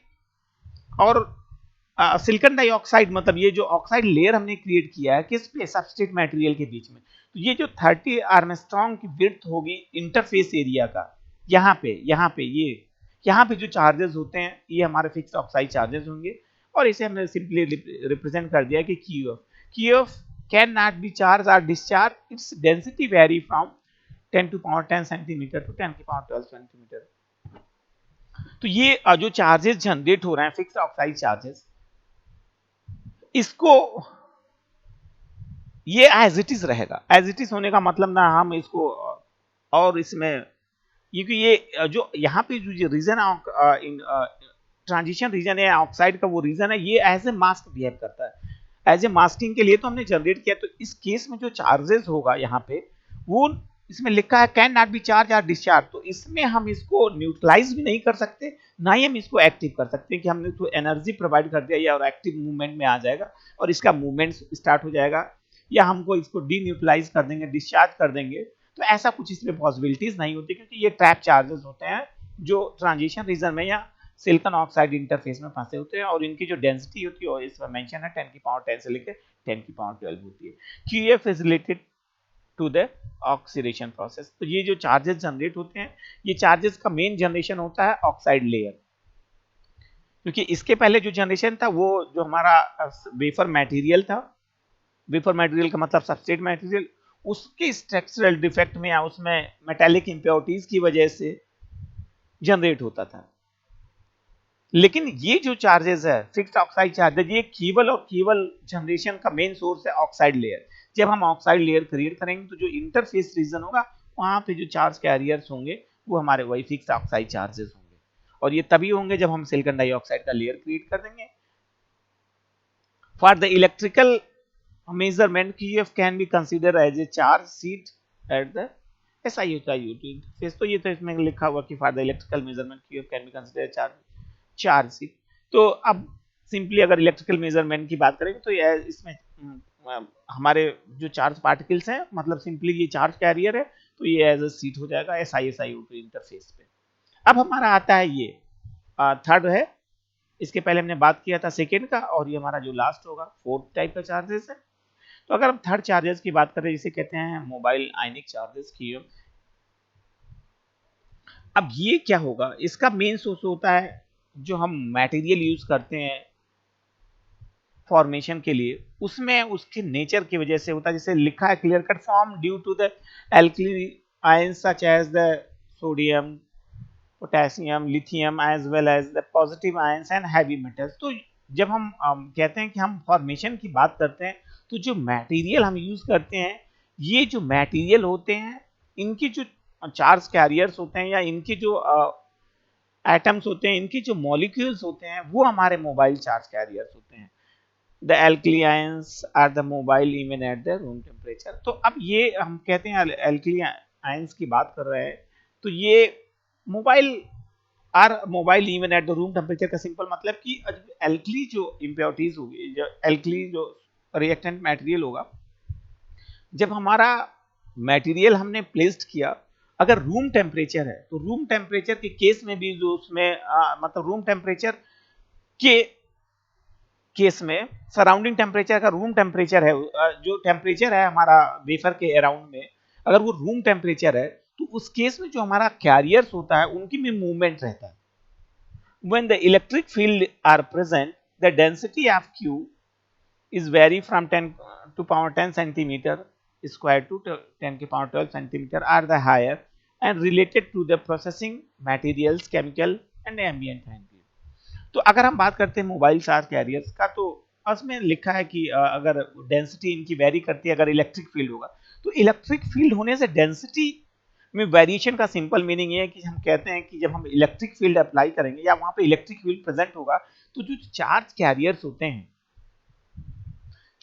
A: और सिलिकॉन डाइऑक्साइड, मतलब ये जो ऑक्साइड लेयर हमने क्रिएट किया है किस पे, सबस्ट्रेट मटेरियल के बीच में। तो ये जो 30 आर्मस्ट्रॉन्ग की विड्थ होगी इंटरफेस एरिया का, यहाँ पे जो चार्जेस होते हैं ये हमारे फिक्स्ड ऑक्साइड चार्जेस होंगे, और इसे हमने सिंपली रिप्रेजेंट कर दिया कि QF can not be charge और discharge, its density vary from 10 to power 10 centimetre to 10 की पावर 12 सेंटीमीटर। तो ये जो चार्जेस जनरेट हो रहे हैं फिक्स्ड ऑक्साइड चार्जेस, इसको ये एज इट इज रहेगा। एज इट इज होने का मतलब ना हम इसको और इसमें, क्योंकि ये जो यहाँ पे जो रीजन है ट्रांजिशन रीजन है ऑक्साइड का, वो रीजन है ये एज ए मास्क बिहेव करता है। एज ए मास्किंग के लिए तो हमने जनरेट किया। तो इस केस में जो चार्जेस होगा यहाँ पे वो इसमें लिखा है कैन नॉट बी चार्ज और डिस्चार्ज, तो इसमें हम इसको न्यूट्रलाइज भी नहीं कर सकते, ना ही हम इसको एक्टिव कर सकते कि हमने तो एनर्जी प्रोवाइड कर दिया या और एक्टिव मूवमेंट में आ जाएगा और इसका मूवमेंट स्टार्ट हो जाएगा, या हमको इसको डी न्यूट्रलाइज कर देंगे, डिस्चार्ज कर देंगे। तो ऐसा कुछ इसमें पॉसिबिलिटीज नहीं होती, क्योंकि ये ट्रैप चार्जेस होते हैं जो ट्रांजिशन रीजन में या सिलिकॉन ऑक्साइड इंटरफेस में फंसे होते हैं, और इनकी जो डेंसिटी होती है इसमें मेंशन है 10 की पावर 10 से लेकर 10 की पावर 12 होती है। QF is related to the oxidation process. तो ये जो चार्जेस जनरेट होते हैं ये चार्जेस का मेन जनरेशन होता है ऑक्साइड लेयर, क्योंकि इसके पहले जो जनरेशन था वो जो हमारा वेफर मटेरियल था, वेफर मटेरियल का मतलब सबस्ट्रेट मटेरियल, उसके स्ट्रक्चरल डिफेक्ट में या उसमें मेटालिक इंप्योरिटीज की वजह से जनरेट होता था। लेकिन ये जो चार्जेस है फिक्स्ड ऑक्साइड चार्जेस, ये केवल और केवल जनरेशन का मेन सोर्स है ऑक्साइड लेयर। जब हम ऑक्साइड लेयर क्रिएट करेंगे तो जो इंटरफेस रीजन होगा वहां पे जो चार्ज कैरियर्स होंगे वो हमारे वही फिक्स्ड ऑक्साइड चार्जेस होंगे, और ये तभी होंगे जब हम सिलिकॉन डाइऑक्साइड का लेयर क्रिएट कर देंगे। For the electrical measurement, QF can be considered as a charge sheet at the SiO2 interface. तो ये तो इसमें लिखा हुआ कि for the electrical measurement Q can be consider charge sheet. तो अब सिंपली अगर इलेक्ट्रिकल मेजरमेंट की बात करेंगे तो ये इसमें हमारे जो चार्ज पार्टिकल्स हैं, मतलब सिंपली ये चार्ज कैरियर है, तो ये एज अ सीट हो जाएगा SiO2 इंटरफेस पे। अब हमारा आता है ये थर्ड है, इसके पहले हमने बात किया था सेकेंड का, और ये हमारा जो लास्ट होगा फोर्थ टाइप का चार्जेस है। तो अगर हम थर्ड चार्जेस की बात करें, जिसे कहते हैं मोबाइल आयनिक चार्जेस की। अब ये क्या होगा, इसका मेन सोर्स होता है जो हम मटेरियल यूज करते हैं फॉर्मेशन के लिए, उसमें उसके नेचर की वजह से होता है। जैसे लिखा है clear cut form due to the alkali ions such as the sodium, potassium, lithium as well as the positive ions and heavy metals. तो जब हम कहते हैं कि हम फॉर्मेशन की बात करते हैं, तो जो मटेरियल हम यूज करते हैं, ये जो मटेरियल होते हैं, इनकी जो चार्ज कैरियर्स होते हैं या इनकी जो एटम्स होते हैं, इनकी जो मॉलिक्यूल्स होते हैं, वो हमारे मोबाइल चार्ज कैरियर्स होते हैं। The alkali ions are the mobile even at the room temperature. तो अब ये हम कहते हैं एल्कली आयंस की बात कर रहे हैं, तो ये mobile are mobile even at the room temperature का सिंपल मतलब कि एल्कली जो इम्प्योरिटीज होगी, जो एल्कली जो रिएक्टेंट मटेरियल होगा, जब हमारा मटेरियल हमने प्लेस्ड किया, अगर रूम टेम्परेचर है, तो रूम टेम्परेचर के केस में भी जो उसमें मतलब रूम टेम्परेचर के केस में सराउंडिंग टेम्परेचर का रूम टेम्परेचर है, जो टेम्परेचर है हमारा वेफर के अराउंड में, अगर वो रूम टेम्परेचर है, तो उस केस में जो हमारा कैरियर्स होता है उनकी भी मूवमेंट रहता है। When the electric field are present, the density of Q is vary from 10 to power 10 centimeter square to 10 to power 12 centimeter are the higher and related to the processing materials, chemical and ambient handling। तो अगर हम बात करते हैं मोबाइल चार्ज कैरियर्स का, तो उसमें लिखा है कि अगर डेंसिटी इनकी वेरी करती है अगर इलेक्ट्रिक फील्ड होगा, तो इलेक्ट्रिक फील्ड होने से डेंसिटी में वेरिएशन का सिंपल मीनिंग ये है कि हम कहते हैं कि जब हम इलेक्ट्रिक फील्ड अप्लाई करेंगे या वहां पे इलेक्ट्रिक फील्ड प्रेजेंट होगा, तो जो चार्ज कैरियर्स होते हैं,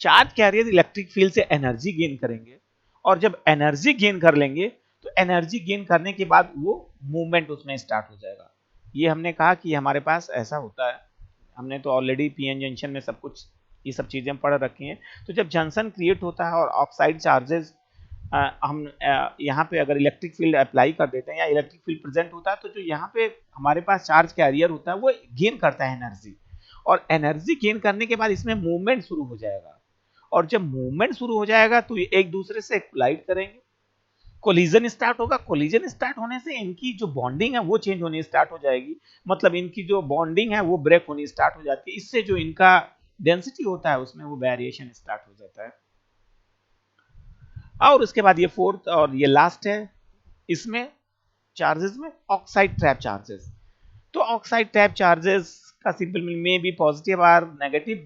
A: चार्ज कैरियर इलेक्ट्रिक फील्ड से एनर्जी गेन करेंगे, और जब एनर्जी गेन कर लेंगे, तो एनर्जी गेन करने के बाद वो मूवमेंट उसमें स्टार्ट हो जाएगा। ये हमने कहा कि हमारे पास ऐसा होता है, हमने तो ऑलरेडी पीएन जंक्शन में सब कुछ ये सब चीजें पढ़ रखी हैं। तो जब जंक्शन क्रिएट होता है और ऑक्साइड चार्जेस हम यहाँ पे अगर इलेक्ट्रिक फील्ड अप्लाई कर देते हैं या इलेक्ट्रिक फील्ड प्रेजेंट होता है, तो जो यहाँ पे हमारे पास चार्ज कैरियर होता है वो गेन करता है एनर्जी, और एनर्जी गेन करने के बाद इसमें मूवमेंट शुरू हो जाएगा, और जब मूवमेंट शुरू हो जाएगा तो ये एक दूसरे से कोलाइड करेंगे, कोलिजन स्टार्ट होगा। कोलिजन स्टार्ट होने से इनकी जो बॉन्डिंग है वो चेंज होनी स्टार्ट हो जाएगी, मतलब इनकी जो बॉन्डिंग है वो ब्रेक होनी स्टार्ट हो जाती है। इससे जो इनका डेंसिटी होता है उसमें वो वेरिएशन स्टार्ट हो जाता है। और उसके बाद ये फोर्थ और ये लास्ट है इसमें चार्जेस में, ऑक्साइड ट्रैप चार्जेस। तो ऑक्साइड ट्रैप चार्जेस का simple meaning may be positive और negative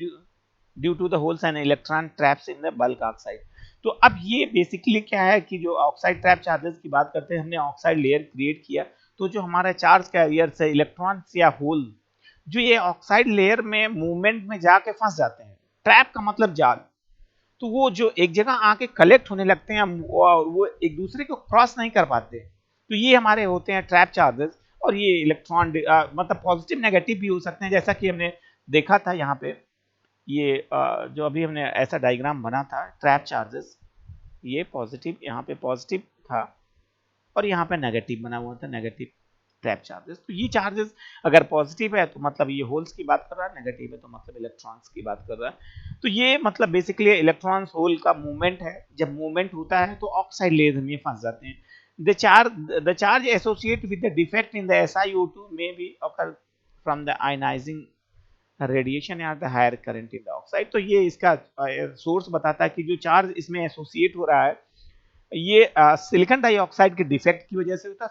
A: due to the holes and electron traps in the bulk oxide. तो अब ये बेसिकली क्या है कि जो ऑक्साइड ट्रैप चार्जेस की बात करते हैं, हमने ऑक्साइड लेयर क्रिएट किया, तो जो हमारा चार्ज कैरियर है इलेक्ट्रॉन्स या होल, जो ये ऑक्साइड लेयर में मूवमेंट में जाके फंस जाते हैं। ट्रैप का मतलब जाल, तो वो जो एक जगह आके कलेक्ट होने लगते हैं, वो एक दूसरे को क्रॉस नहीं कर पाते, तो ये हमारे होते हैं ट्रैप चार्जेस। और ये इलेक्ट्रॉन मतलब पॉजिटिव नेगेटिव भी हो सकते हैं, जैसा कि हमने देखा था यहाँ पे, ये जो अभी हमने ऐसा डायग्राम बना था ट्रैप चार्जेस, ये पॉजिटिव, यहाँ पे पॉजिटिव था और यहाँ पे नेगेटिव बना हुआ था, नेगेटिव ट्रैप चार्जेस। तो ये चार्जेस अगर पॉजिटिव है तो मतलब ये होल्स की बात कर रहा है, नेगेटिव है तो मतलब इलेक्ट्रॉन्स की बात कर रहा है। तो ये मतलब बेसिकली इलेक्ट्रॉन्स होल का मूवमेंट है, जब मूवमेंट होता है तो ऑक्साइड लेयर में फंस जाते हैं। The charge associated with the defect in the SiO2 may be occur from the ionizing radiation या the higher current in the oxide. तो ये इसका सोर्स बताता है कि जो चार्ज इसमें एसोसिएट हो रहा है ये सिलिकॉन डाइऑक्साइड के डिफेक्ट की वजह से होता है।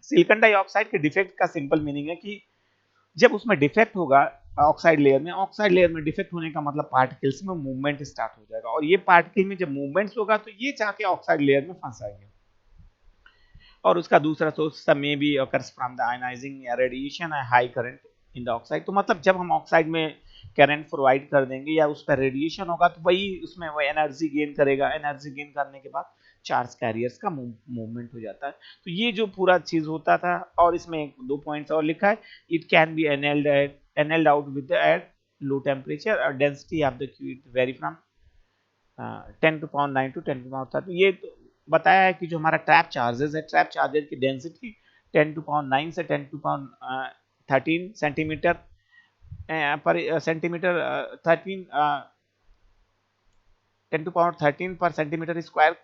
A: सिलिकॉन डाइऑक्साइड के डिफेक्ट का सिंपल मीनिंग है कि जब उसमें डिफेक्ट होगा ऑक्साइड लेयर में डिफेक्ट होने का मतलब पार्टिकल्स में मूवमेंट स्टार्ट हो जाएगा, और ये पार्टिकल में जब मूवमेंट्स होगा तो ये जाके ऑक्साइड लेयर में फंस जाएंगे। और उसका दूसरा source may be occurs from the ionizing radiation and high current in the oxide. तो मतलब जब हम ऑक्साइड में करंट प्रोवाइड कर देंगे या उस पर रेडिएशन होगा तो वही उसमें वो एनर्जी गेन करेगा, एनर्जी गेन करने के बाद चार्ज कैरियर्स का मूवमेंट हो जाता है। तो ये जो पूरा चीज होता था, और इसमें दो पॉइंट्स और लिखा है, it can be annealed out with at low temperature और density of the QT vary from 10 to power 9 to 10 to power 13। ये तो बताया है कि जो हमारा ट्रैप चार्जेस है, ट्रैप चार्जेस की डेंसिटी 10 टू पावर 9 से 10 to power 13 centimetre per centimetre 10 to power 13 per centimetre square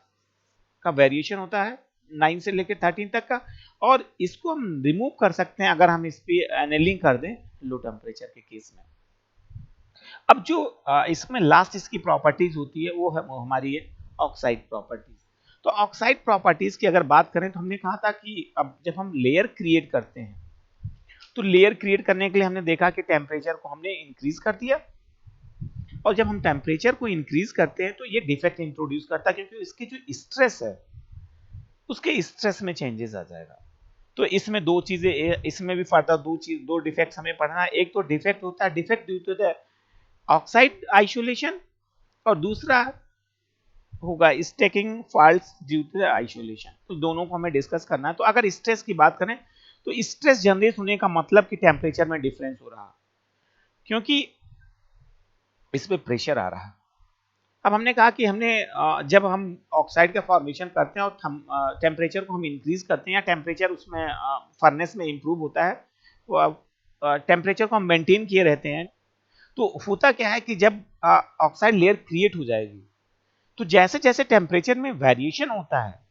A: का वेरिएशन होता है 9 से लेकर 13 तक का। और इसको हम रिमूव कर सकते हैं अगर हम इस पे एनेलिंग कर दें लो टेम्परेचर के केस में। अब जो इसमें लास्ट इसकी प्रॉपर्टीज होती है वो है हमारी ऑक्साइड प्रॉपर्टीज। तो ऑक्साइड प्रॉपर्टीज की अगर बात करें तो हमने कहा था कि अब जब हम लेयर क्रिएट करते हैं तो लेयर क्रिएट करने के लिए हमने देखा कि टेम्परेचर को हमने इंक्रीज कर दिया, और जब हम टेम्परेचर को इंक्रीज करते हैं तो ये डिफेक्ट इंट्रोड्यूस करता है, क्योंकि इसकी जो स्ट्रेस है उसके स्ट्रेस में चेंजेस आ जाएगा। तो इसमें दो चीजें, इसमें भी फर्दर दो डिफेक्ट्स हमें पढ़ना है। एक तो डिफेक्ट होता है defect due to the oxide isolation, और दूसरा होगा stacking faults due to the isolation. तो दोनों को हमें डिस्कस करना है। तो अगर स्ट्रेस की बात करें तो स्ट्रेस जनरेट होने का मतलब कि टेम्परेचर में डिफरेंस हो रहा, क्योंकि इस पे प्रेशर आ रहा। अब हमने कहा कि हमने जब हम ऑक्साइड का फॉर्मेशन करते हैं और टेम्परेचर को हम इंक्रीज करते हैं या टेम्परेचर उसमें फर्नेस में इंप्रूव होता है, टेम्परेचर को हम मेंटेन किए रहते हैं, तो होता क्या है कि जब ऑक्साइड लेयर क्रिएट हो जाएगी तो जैसे जैसे टेम्परेचर में वेरिएशन होता है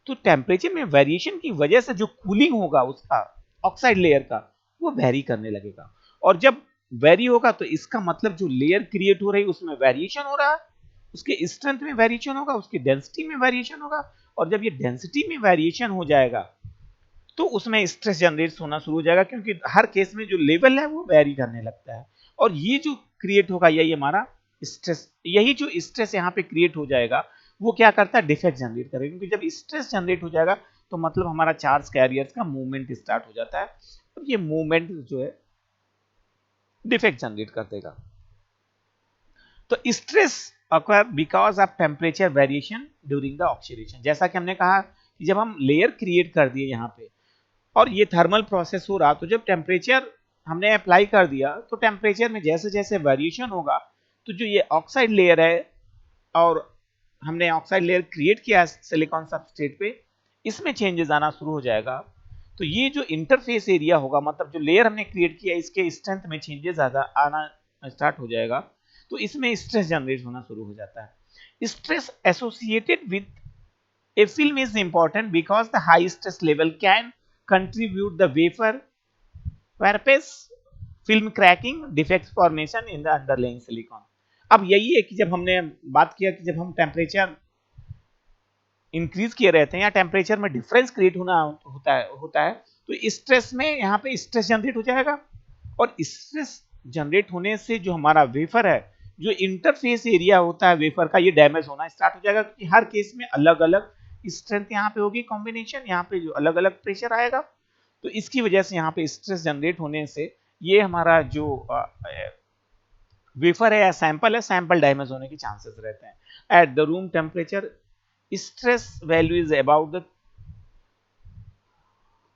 A: तो टेम्परेचर में वेरिएशन की वजह से जो कूलिंग होगा उसका ऑक्साइड लेयर का वो वेरी करने लगेगा। और जब वेरी होगा तो इसका मतलब जो लेयर क्रिएट हो रही है उसमें वेरिएशन हो रहा है, उसके स्ट्रेंथ में वेरिएशन होगा, उसकी डेंसिटी में वेरिएशन होगा। और जब ये डेंसिटी में वेरिएशन हो जाएगा तो उसमें स्ट्रेस जनरेट होना शुरू हो जाएगा, क्योंकि हर केस में जो लेवल है वो वेरी करने लगता है। और ये जो क्रिएट होगा यही हमारा स्ट्रेस, यही जो स्ट्रेस यहाँ पे क्रिएट हो जाएगा वो क्या करता है डिफेक्ट जनरेट करेगा, क्योंकि जब स्ट्रेस जनरेट हो जाएगा तो मतलब हमारा चार्ज कैरियर्स का मूवमेंट स्टार्ट हो जाता है। और ये मूवमेंट जो है डिफेक्ट जनरेट कर देगा। तो stress acquire because of temperature variation during the oxidation. जैसा कि हमने कहा कि जब हम लेयर क्रिएट कर दिए यहाँ पे और ये थर्मल प्रोसेस हो रहा, तो जब टेम्परेचर हमने अप्लाई कर दिया तो टेम्परेचर में जैसे जैसे वेरिएशन होगा तो जो ये ऑक्साइड लेयर है और हमने ऑक्साइड लेयर क्रिएट किया सिलिकॉन सबस्ट्रेट पे, इसमें चेंजेस आना शुरू हो जाएगा। तो ये जो इंटरफेस एरिया होगा, मतलब जो लेयर हमने क्रिएट किया इसके स्ट्रेंथ में चेंजेस आना स्टार्ट हो जाएगा, तो इसमें स्ट्रेस जनरेट होना शुरू हो जाता है। Stress associated with a film is important because the high stress level can contribute the vapor varpace film cracking defects formation in the underlying silicon। अब यही है कि जब हमने बात किया कि जब हम टेम्परेचर इंक्रीज किए रहते हैं या टेम्परेचर में डिफरेंस क्रिएट होता है तो स्ट्रेस में यहाँ पे स्ट्रेस जनरेट हो जाएगा, और स्ट्रेस जनरेट होने से जो हमारा वेफर है, जो इंटरफेस एरिया होता है वेफर का, ये डैमेज होना स्टार्ट हो जाएगा, क्योंकि हर केस में अलग अलग स्ट्रेंथ यहाँ पे होगी, कॉम्बिनेशन यहाँ पे जो अलग अलग प्रेशर आएगा। तो इसकी वजह से यहाँ पे स्ट्रेस जनरेट होने से ये हमारा जो वेफर है या सैंपल है, सैंपल डैमेज होने के चांसेस रहते हैं। Eight the room temperature stress value is about the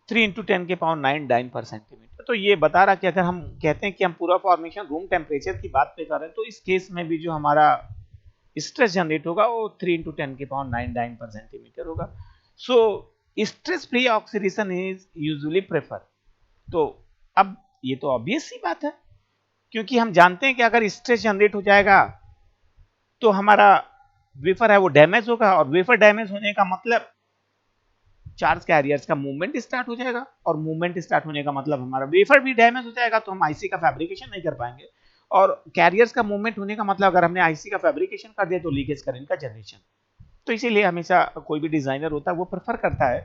A: 3 into 10 के पावर 9 डाइन पर सेंटीमीटर। तो ये बता रहा कि अगर हम कहते हैं कि हम पूरा फॉर्मेशन रूम टेम्परेचर की बात पे कर रहे हैं तो इस केस में भी जो हमारा स्ट्रेस जनरेट होगा वो 3 into 10 के पावर 9 डाइन पर सेंटीमीटर होगा। So stress free oxidation is usually prefer. तो अब ये तो ऑब्वियस सी बात है, क्योंकि हम जानते हैं कि अगर स्ट्रेस जनरेट हो जाएगा तो हमारा वेफर है वो डैमेज होगा, और वेफर डैमेज होने का मतलब चार्ज कैरियर्स का मूवमेंट स्टार्ट हो जाएगा, और मूवमेंट स्टार्ट होने का मतलब हमारा वेफर भी डैमेज हो जाएगा, तो हम आईसी का फैब्रिकेशन नहीं कर पाएंगे। और कैरियर्स का मूवमेंट होने का मतलब अगर हमने आईसी का फैब्रिकेशन कर दिया तो लीकेज करंट का जनरेशन। तो इसीलिए हमेशा कोई भी डिजाइनर होता है वो प्रेफर करता है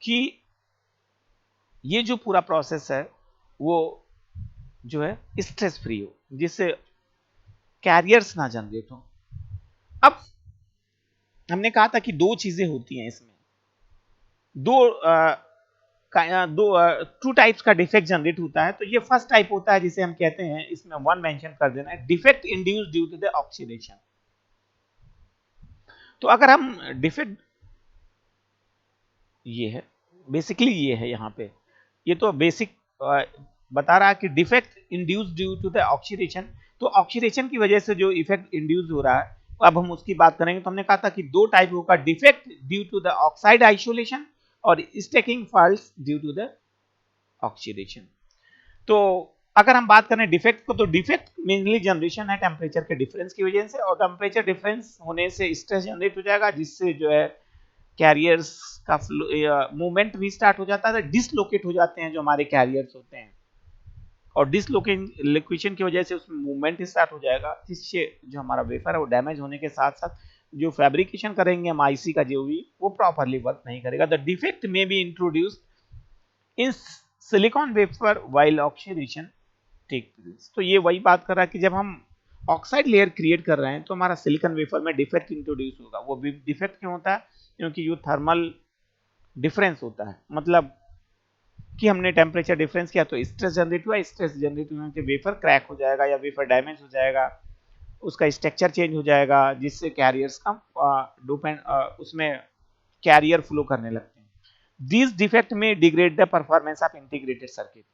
A: कि ये जो पूरा प्रोसेस है वो जो है स्ट्रेस फ्री हो, जिससे कैरियर्स ना जनरेट हो। अब हमने कहा था कि दो चीजें होती हैं इसमें, दो दो टू टाइप्स का डिफेक्ट जनरेट होता है। तो ये फर्स्ट टाइप होता है जिसे हम कहते हैं, इसमें वन मेंशन कर देना है, defect induced due to the oxidation. तो अगर हम डिफेक्ट, ये है बेसिकली, ये है यहाँ पे, ये तो बेसिक बता रहा है कि defect induced due to the oxidation. तो ऑक्सीडेशन की वजह से जो इफेक्ट इंड्यूस हो रहा है, अब हम उसकी बात करेंगे। तो हमने कहा था कि दो टाइप होगा, defect due to the oxide isolation और stacking faults due to the oxidation. तो अगर हम बात करें डिफेक्ट को, तो डिफेक्ट मेनली जनरेशन है टेम्परेचर के डिफरेंस की वजह से, और टेम्परेचर डिफरेंस होने से स्ट्रेस जनरेट हो जाएगा, जिससे जो है कैरियर्स का मूवमेंट भी स्टार्ट हो जाता है, डिसलोकेट हो जाते हैं जो हमारे कैरियर्स होते हैं, और डिसलोकेशन की वजह से उसमें मूवमेंट स्टार्ट हो जाएगा, जिससे जो हमारा वेफर है वो डैमेज होने के साथ साथ जो फैब्रिकेशन करेंगे हम आईसी का जो भी, वो प्रॉपरली वर्क नहीं करेगा। The defect may be introduced in silicon wafer while oxidation take place. तो ये वही बात कर रहा है कि जब हम ऑक्साइड लेयर क्रिएट कर रहे हैं तो हमारा सिलिकॉन वेफर में डिफेक्ट इंट्रोड्यूस होगा। वो डिफेक्ट क्यों होता है? क्योंकि जो थर्मल डिफरेंस होता है, मतलब कि हमने टेम्परेचर डिफरेंस किया तो स्ट्रेस जनरेट हुआ, स्ट्रेस जनरेट होने से वेफर क्रैक हो जाएगा या वेफर डैमेज हो जाएगा, उसका स्ट्रक्चर चेंज हो जाएगा, जिससे कैरियर्स का डोपेंट उसमें कैरियर फ्लो करने लगते हैं। दिस डिफेक्ट में degrade the performance of integrated circuit.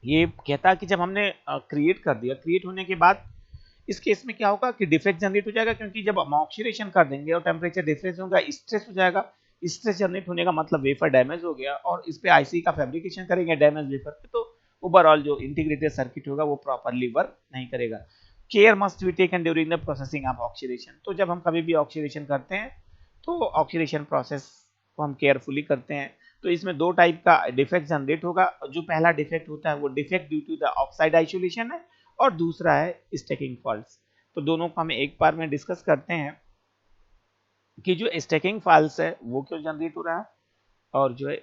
A: ये कहता है कि जब हमने क्रिएट कर दिया, क्रिएट होने के बाद इस केस में क्या होगा कि डिफेक्ट जनरेट हो जाएगा, क्योंकि जब हम ऑक्सीडेशन कर देंगे और टेम्परेचर डिफरेंस होगा, स्ट्रेस हो जाएगा। स्ट्रेस जनरेट होने का मतलब वेफर डैमेज हो गया, और इस पे आईसी का फैब्रिकेशन करेंगे डैमेज वेफर पे, तो ओवरऑल जो इंटीग्रेटेड सर्किट होगा वो प्रॉपरली वर्क नहीं करेगा। Care must be taken during the processing of oxidation. तो जब हम कभी भी ऑक्सीडेशन करते हैं तो ऑक्सीडेशन प्रोसेस को हम केयरफुली करते हैं। तो इसमें दो टाइप का डिफेक्ट जनरेट होगा। जो पहला डिफेक्ट होता है वो defect due to the oxide isolation है, और दूसरा है स्टैकिंग फॉल्ट्स। तो दोनों को हम एक बार में डिस्कस करते हैं कि जो स्टैकिंग फॉल्ट्स है वो क्यों जनरेट हो रहा है, और जो है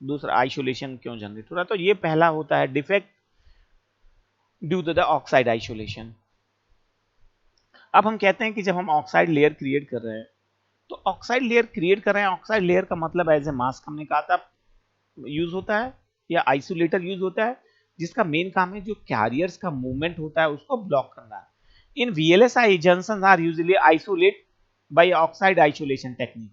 A: दूसरा आइसोलेशन क्यों जनरेट हो रहा है। तो ये पहला होता है defect due to the oxide isolation. अब हम कहते हैं कि जब हम ऑक्साइड लेयर क्रिएट कर रहे हैं, तो ऑक्साइड लेयर क्रिएट कर रहे हैं, ऑक्साइड लेयर का मतलब एज ए मास्क हमने कहा था यूज होता है, या आइसोलेटर यूज होता है, जिसका मेन काम है जो कैरियर्स का मूवमेंट होता है उसको ब्लॉक करना है। In VLSI junctions are usually isolate by oxide isolation technique.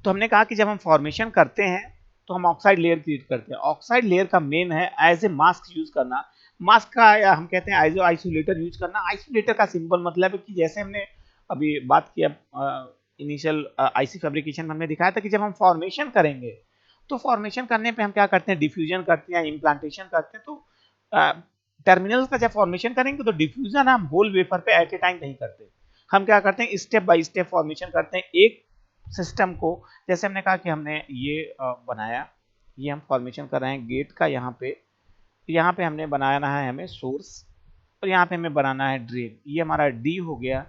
A: तो हमने कहा कि जब हम फॉर्मेशन करते हैं तो हम ऑक्साइड लेयर क्रिएट करते हैं। ऑक्साइड लेयर का मेन है एज ए मास्क यूज करना। मास्क का या हम कहते हैं एज ए आइसोलेटर यूज करना। आइसोलेटर का सिंपल मतलब है कि जैसे हमने अभी बात किया इनिशियल आईसी फैब्रिकेशन में हमने दिखाया था कि जब हम फॉर्मेशन करेंगे तो फॉर्मेशन करने पे हम क्या करते हैं, डिफ्यूजन करते हैं, इम्प्लांटेशन करते हैं। तो टर्मिनल्स का जब फॉर्मेशन करेंगे तो डिफ्यूजन हम होल वेफर पे एट ए टाइम नहीं करते, हम क्या करते हैं स्टेप बाय स्टेप फॉर्मेशन करते हैं एक सिस्टम को। जैसे हमने कहा कि हमने ये बनाया, ये हम फॉर्मेशन कर रहे हैं गेट का, यहाँ पे हमने बनाना है हमें सोर्स, और यहाँ पे हमें बनाना है ड्रेन। ये हमारा डी हो गया,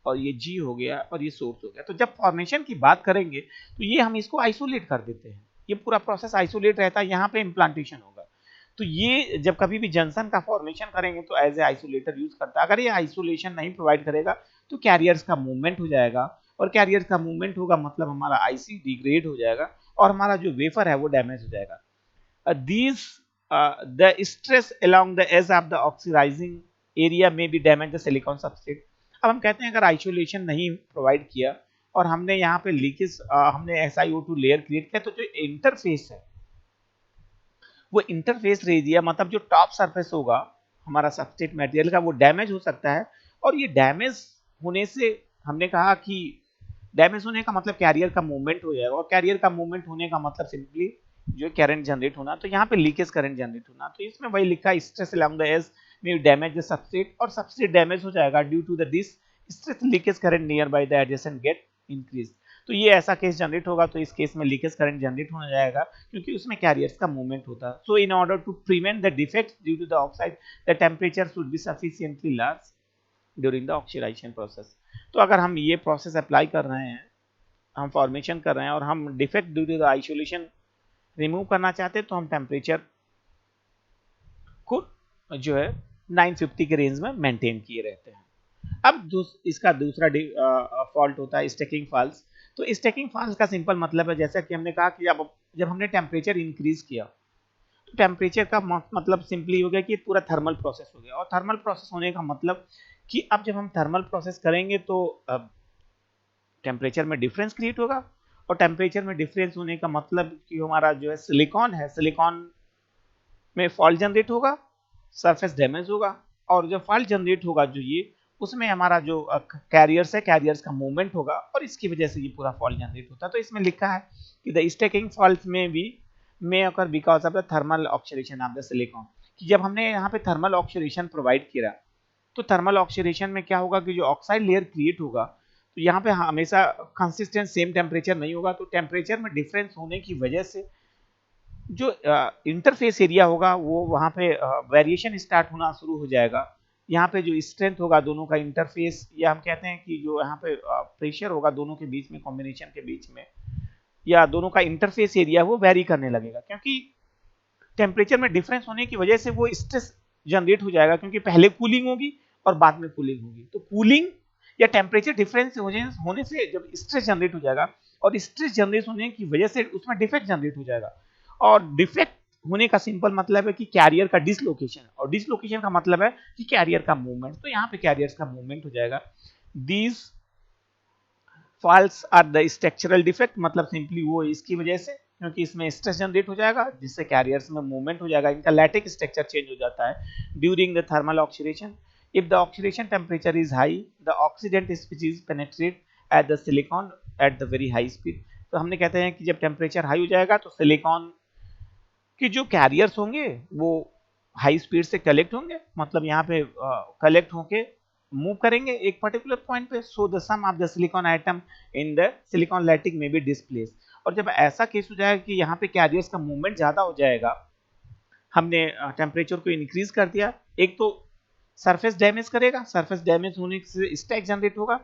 A: और ये जी हो गया, और ये सोर्स हो गया। तो जब फॉर्मेशन की बात करेंगे तो ये हम इसको आइसोलेट कर देते हैं, ये पूरा प्रोसेस आइसोलेट रहता है, यहाँ पे इम्प्लांटेशन होगा। तो ये जब कभी भी जंक्शन का फॉर्मेशन करेंगे तो एज ए आइसोलेटर यूज करता है। अगर ये आइसोलेशन नहीं प्रोवाइड करेगा तो कैरियर्स का मूवमेंट हो जाएगा, और कैरियर्स का मूवमेंट होगा मतलब हमारा आईसी डिग्रेड हो जाएगा, और हमारा जो वेफर है वो डैमेज हो जाएगा। These the stress along the edge of the oxidizing area may be damage the silicon substrate। अब हम कहते हैं अगर आइसोलेशन नहीं प्रोवाइड किया और हमने यहाँ पे लीकेज हमने SiO2 लेयर क्रिएट किया, तो जो इंटरफेस है वो इंटरफेस एरिया मतलब जो टॉप सरफेस होगा हमारा सबस्ट्रेट मटेरियल का वो डैमेज हो सकता है। और ये डैमेज होने से हमने कहा कि डैमेज होने का मतलब कैरियर का मूवमेंट हो जाएगा, और कैरियर का मूवमेंट होने का मतलब सिंपली जो करंट जनरेट होना। तो यहाँ पे लीकेज करंट जनरेट होना। तो इसमें वही लिखा है stress along the edge may damage the substrate, और सबस्ट्रेट डैमेज हो जाएगा due to the this stress leakage current near by the adjacent gate increase. तो ये ऐसा केस जनरेट होगा, तो इस केस में लीकेज करंट जनरेट होने जाएगा क्योंकि उसमें कैरियर्स का मूवमेंट होता है। So in order to prevent the defect due to the oxide the temperature should be sufficiently large during the oxidisation process. तो अगर हम ये प्रोसेस अप्लाई कर रहे हैं, हम फॉर्मेशन कर रहे हैं और हम defect due to the isolation remove करना चाहते हैं, तो हम टेम्परेचर को जो है 950 के रेंज में मेंटेन किए रहते हैं। अब इसका दूसरा फॉल्ट होता है स्टैकिंग फॉल्ट। तो स्टैकिंग फॉल्ट का सिंपल मतलब है, जैसा कि हमने कहा कि जब हमने टेम्परेचर इंक्रीज किया तो टेम्परेचर का मतलब सिंपली हो गया कि पूरा थर्मल प्रोसेस हो गया। और थर्मल प्रोसेस होने का मतलब कि अब जब हम थर्मल प्रोसेस करेंगे तो टेम्परेचर में डिफरेंस क्रिएट होगा, और टेम्परेचर में डिफरेंस होने का मतलब कि हमारा जो है सिलिकॉन है, सिलिकॉन में फॉल्ट जनरेट होगा, सरफेस डैमेज होगा, और जब फॉल्ट जनरेट होगा जो ये उसमें हमारा जो कैरियर्स है, कैरियर्स का मूवमेंट होगा, और इसकी वजह से ये पूरा फॉल्ट जनरेट होता है। तो इसमें लिखा है कि द स्टैकिंग फॉल्ट में भी may occur because of the thermal oxidation of the silicon, कि जब हमने यहाँ पे थर्मल ऑक्सीडेशन प्रोवाइड किया तो थर्मल ऑक्सीडेशन में क्या होगा कि जो ऑक्साइड लेयर क्रिएट होगा तो यहाँ पे हमेशा कंसिस्टेंट सेम टेम्परेचर नहीं होगा, तो टेम्परेचर में डिफरेंस होने की वजह से जो इंटरफेस एरिया होगा वो वहाँ पे वेरिएशन स्टार्ट होना शुरू हो जाएगा। यहाँ पे जो स्ट्रेंथ होगा दोनों का इंटरफेस, या हम कहते हैं कि जो यहाँ पे प्रेशर होगा दोनों के बीच में, कॉम्बिनेशन के बीच में, या दोनों का इंटरफेस एरिया वो वेरी करने लगेगा, क्योंकि टेम्परेचर में डिफरेंस होने की वजह से वो स्ट्रेस जनरेट हो जाएगा, क्योंकि पहले कूलिंग होगी और बाद में कूलिंग होगी। तो कूलिंग या टेम्परेचर डिफरेंस होने से जब स्ट्रेस जनरेट हो जाएगा, और स्ट्रेस जनरेट होने की वजह से उसमें डिफेक्ट जनरेट हो जाएगा, और डिफेक्ट होने का सिंपल मतलब है कि कैरियर का डिसलोकेशन, और डिसलोकेशन का मतलब है कि कैरियर का मूवमेंट। तो यहाँ पे कैरियर का मूवमेंट हो जाएगा। These faults are the structural defect, मतलब सिंपली वो इसकी वजह से, क्योंकि इसमें स्ट्रेस जनरेट हो जाएगा जिससे कैरियर्स में मूवमेंट हो जाएगा, इनका लैटिक स्ट्रक्चर चेंज हो जाता है during the thermal oxidation. If the oxidation temperature is high the oxidant species penetrate eight the silicon at the very high speed. तो हमने कहते हैं कि जब टेम्परेचर हाई हो जाएगा तो सिलिकॉन कि जो कैरियर्स होंगे वो हाई स्पीड से कलेक्ट होंगे, मतलब यहाँ पे कलेक्ट होके मूव करेंगे एक पर्टिकुलर पॉइंट पे। So the sum of the silicon item in the silicon lattice may be displace. और जब ऐसा केस हो जाएगा कि यहाँ पे कैरियर्स का मूवमेंट ज्यादा हो जाएगा, हमने टेम्परेचर को इंक्रीज कर दिया, एक तो सरफेस डैमेज करेगा, सरफेस डैमेज होने से स्टैक जनरेट होगा,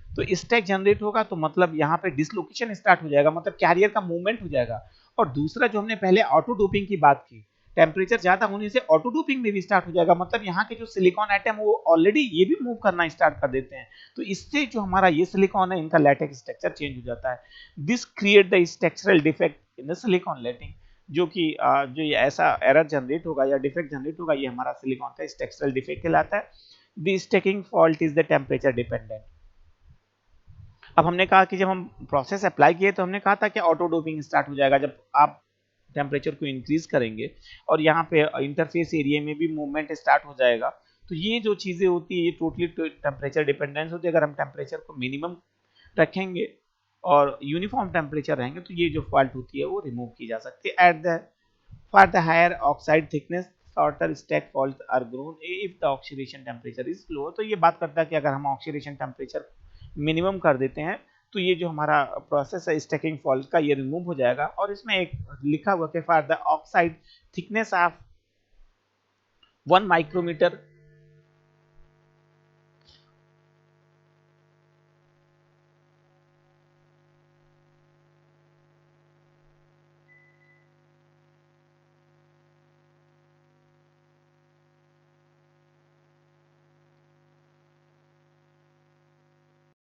A: तो स्टैक जनरेट होगा तो मतलब यहाँ पे डिसलोकेशन स्टार्ट हो जाएगा, मतलब कैरियर का मूवमेंट हो जाएगा। और दूसरा जो हमने पहले ऑटो डोपिंग की बात की, टेम्परेचर ज्यादा होने से ऑटो डोपिंग में भी स्टार्ट हो जाएगा, मतलब यहाँ के जो सिलिकॉन एटम वो ऑलरेडी ये भी मूव करना स्टार्ट कर देते हैं, तो इससे जो हमारा ये सिलिकॉन है इनका लैटेक स्ट्रक्चर चेंज हो जाता है। This create the structural defect in the silicon letting, जो कि जो ये ऐसा एरर जनरेट होगा या डिफेक्ट जनरेट होगा ये हमारा सिलिकॉन का स्ट्रक्चरल डिफेक्ट कहलाता है। The stacking fault is the temperature dependent. अब हमने कहा कि जब हम प्रोसेस अप्लाई किए तो हमने कहा था कि ऑटो डोपिंग स्टार्ट हो जाएगा जब आप टेम्परेचर को इंक्रीज करेंगे, और यहाँ पे इंटरफेस एरिया में भी मूवमेंट स्टार्ट हो जाएगा। तो ये जो चीज़ें होती है ये टोटली टेम्परेचर डिपेंडेंस होती है। अगर हम टेम्परेचर को मिनिमम रखेंगे और यूनिफॉर्म टेम्परेचर रहेंगे तो ये जो फॉल्ट होती है वो रिमूव की जा सकती है। At the for the higher oxide thickness shorter stack fault are grown if the oxidation temperature is low. तो ये बात करता है कि अगर हम ऑक्सीडेशन टेम्परेचर मिनिमम कर देते हैं तो ये जो हमारा प्रोसेस है स्टैकिंग फॉल्ट का ये रिमूव हो जाएगा। और इसमें एक लिखा हुआ कि for the oxide thickness of 1 micrometer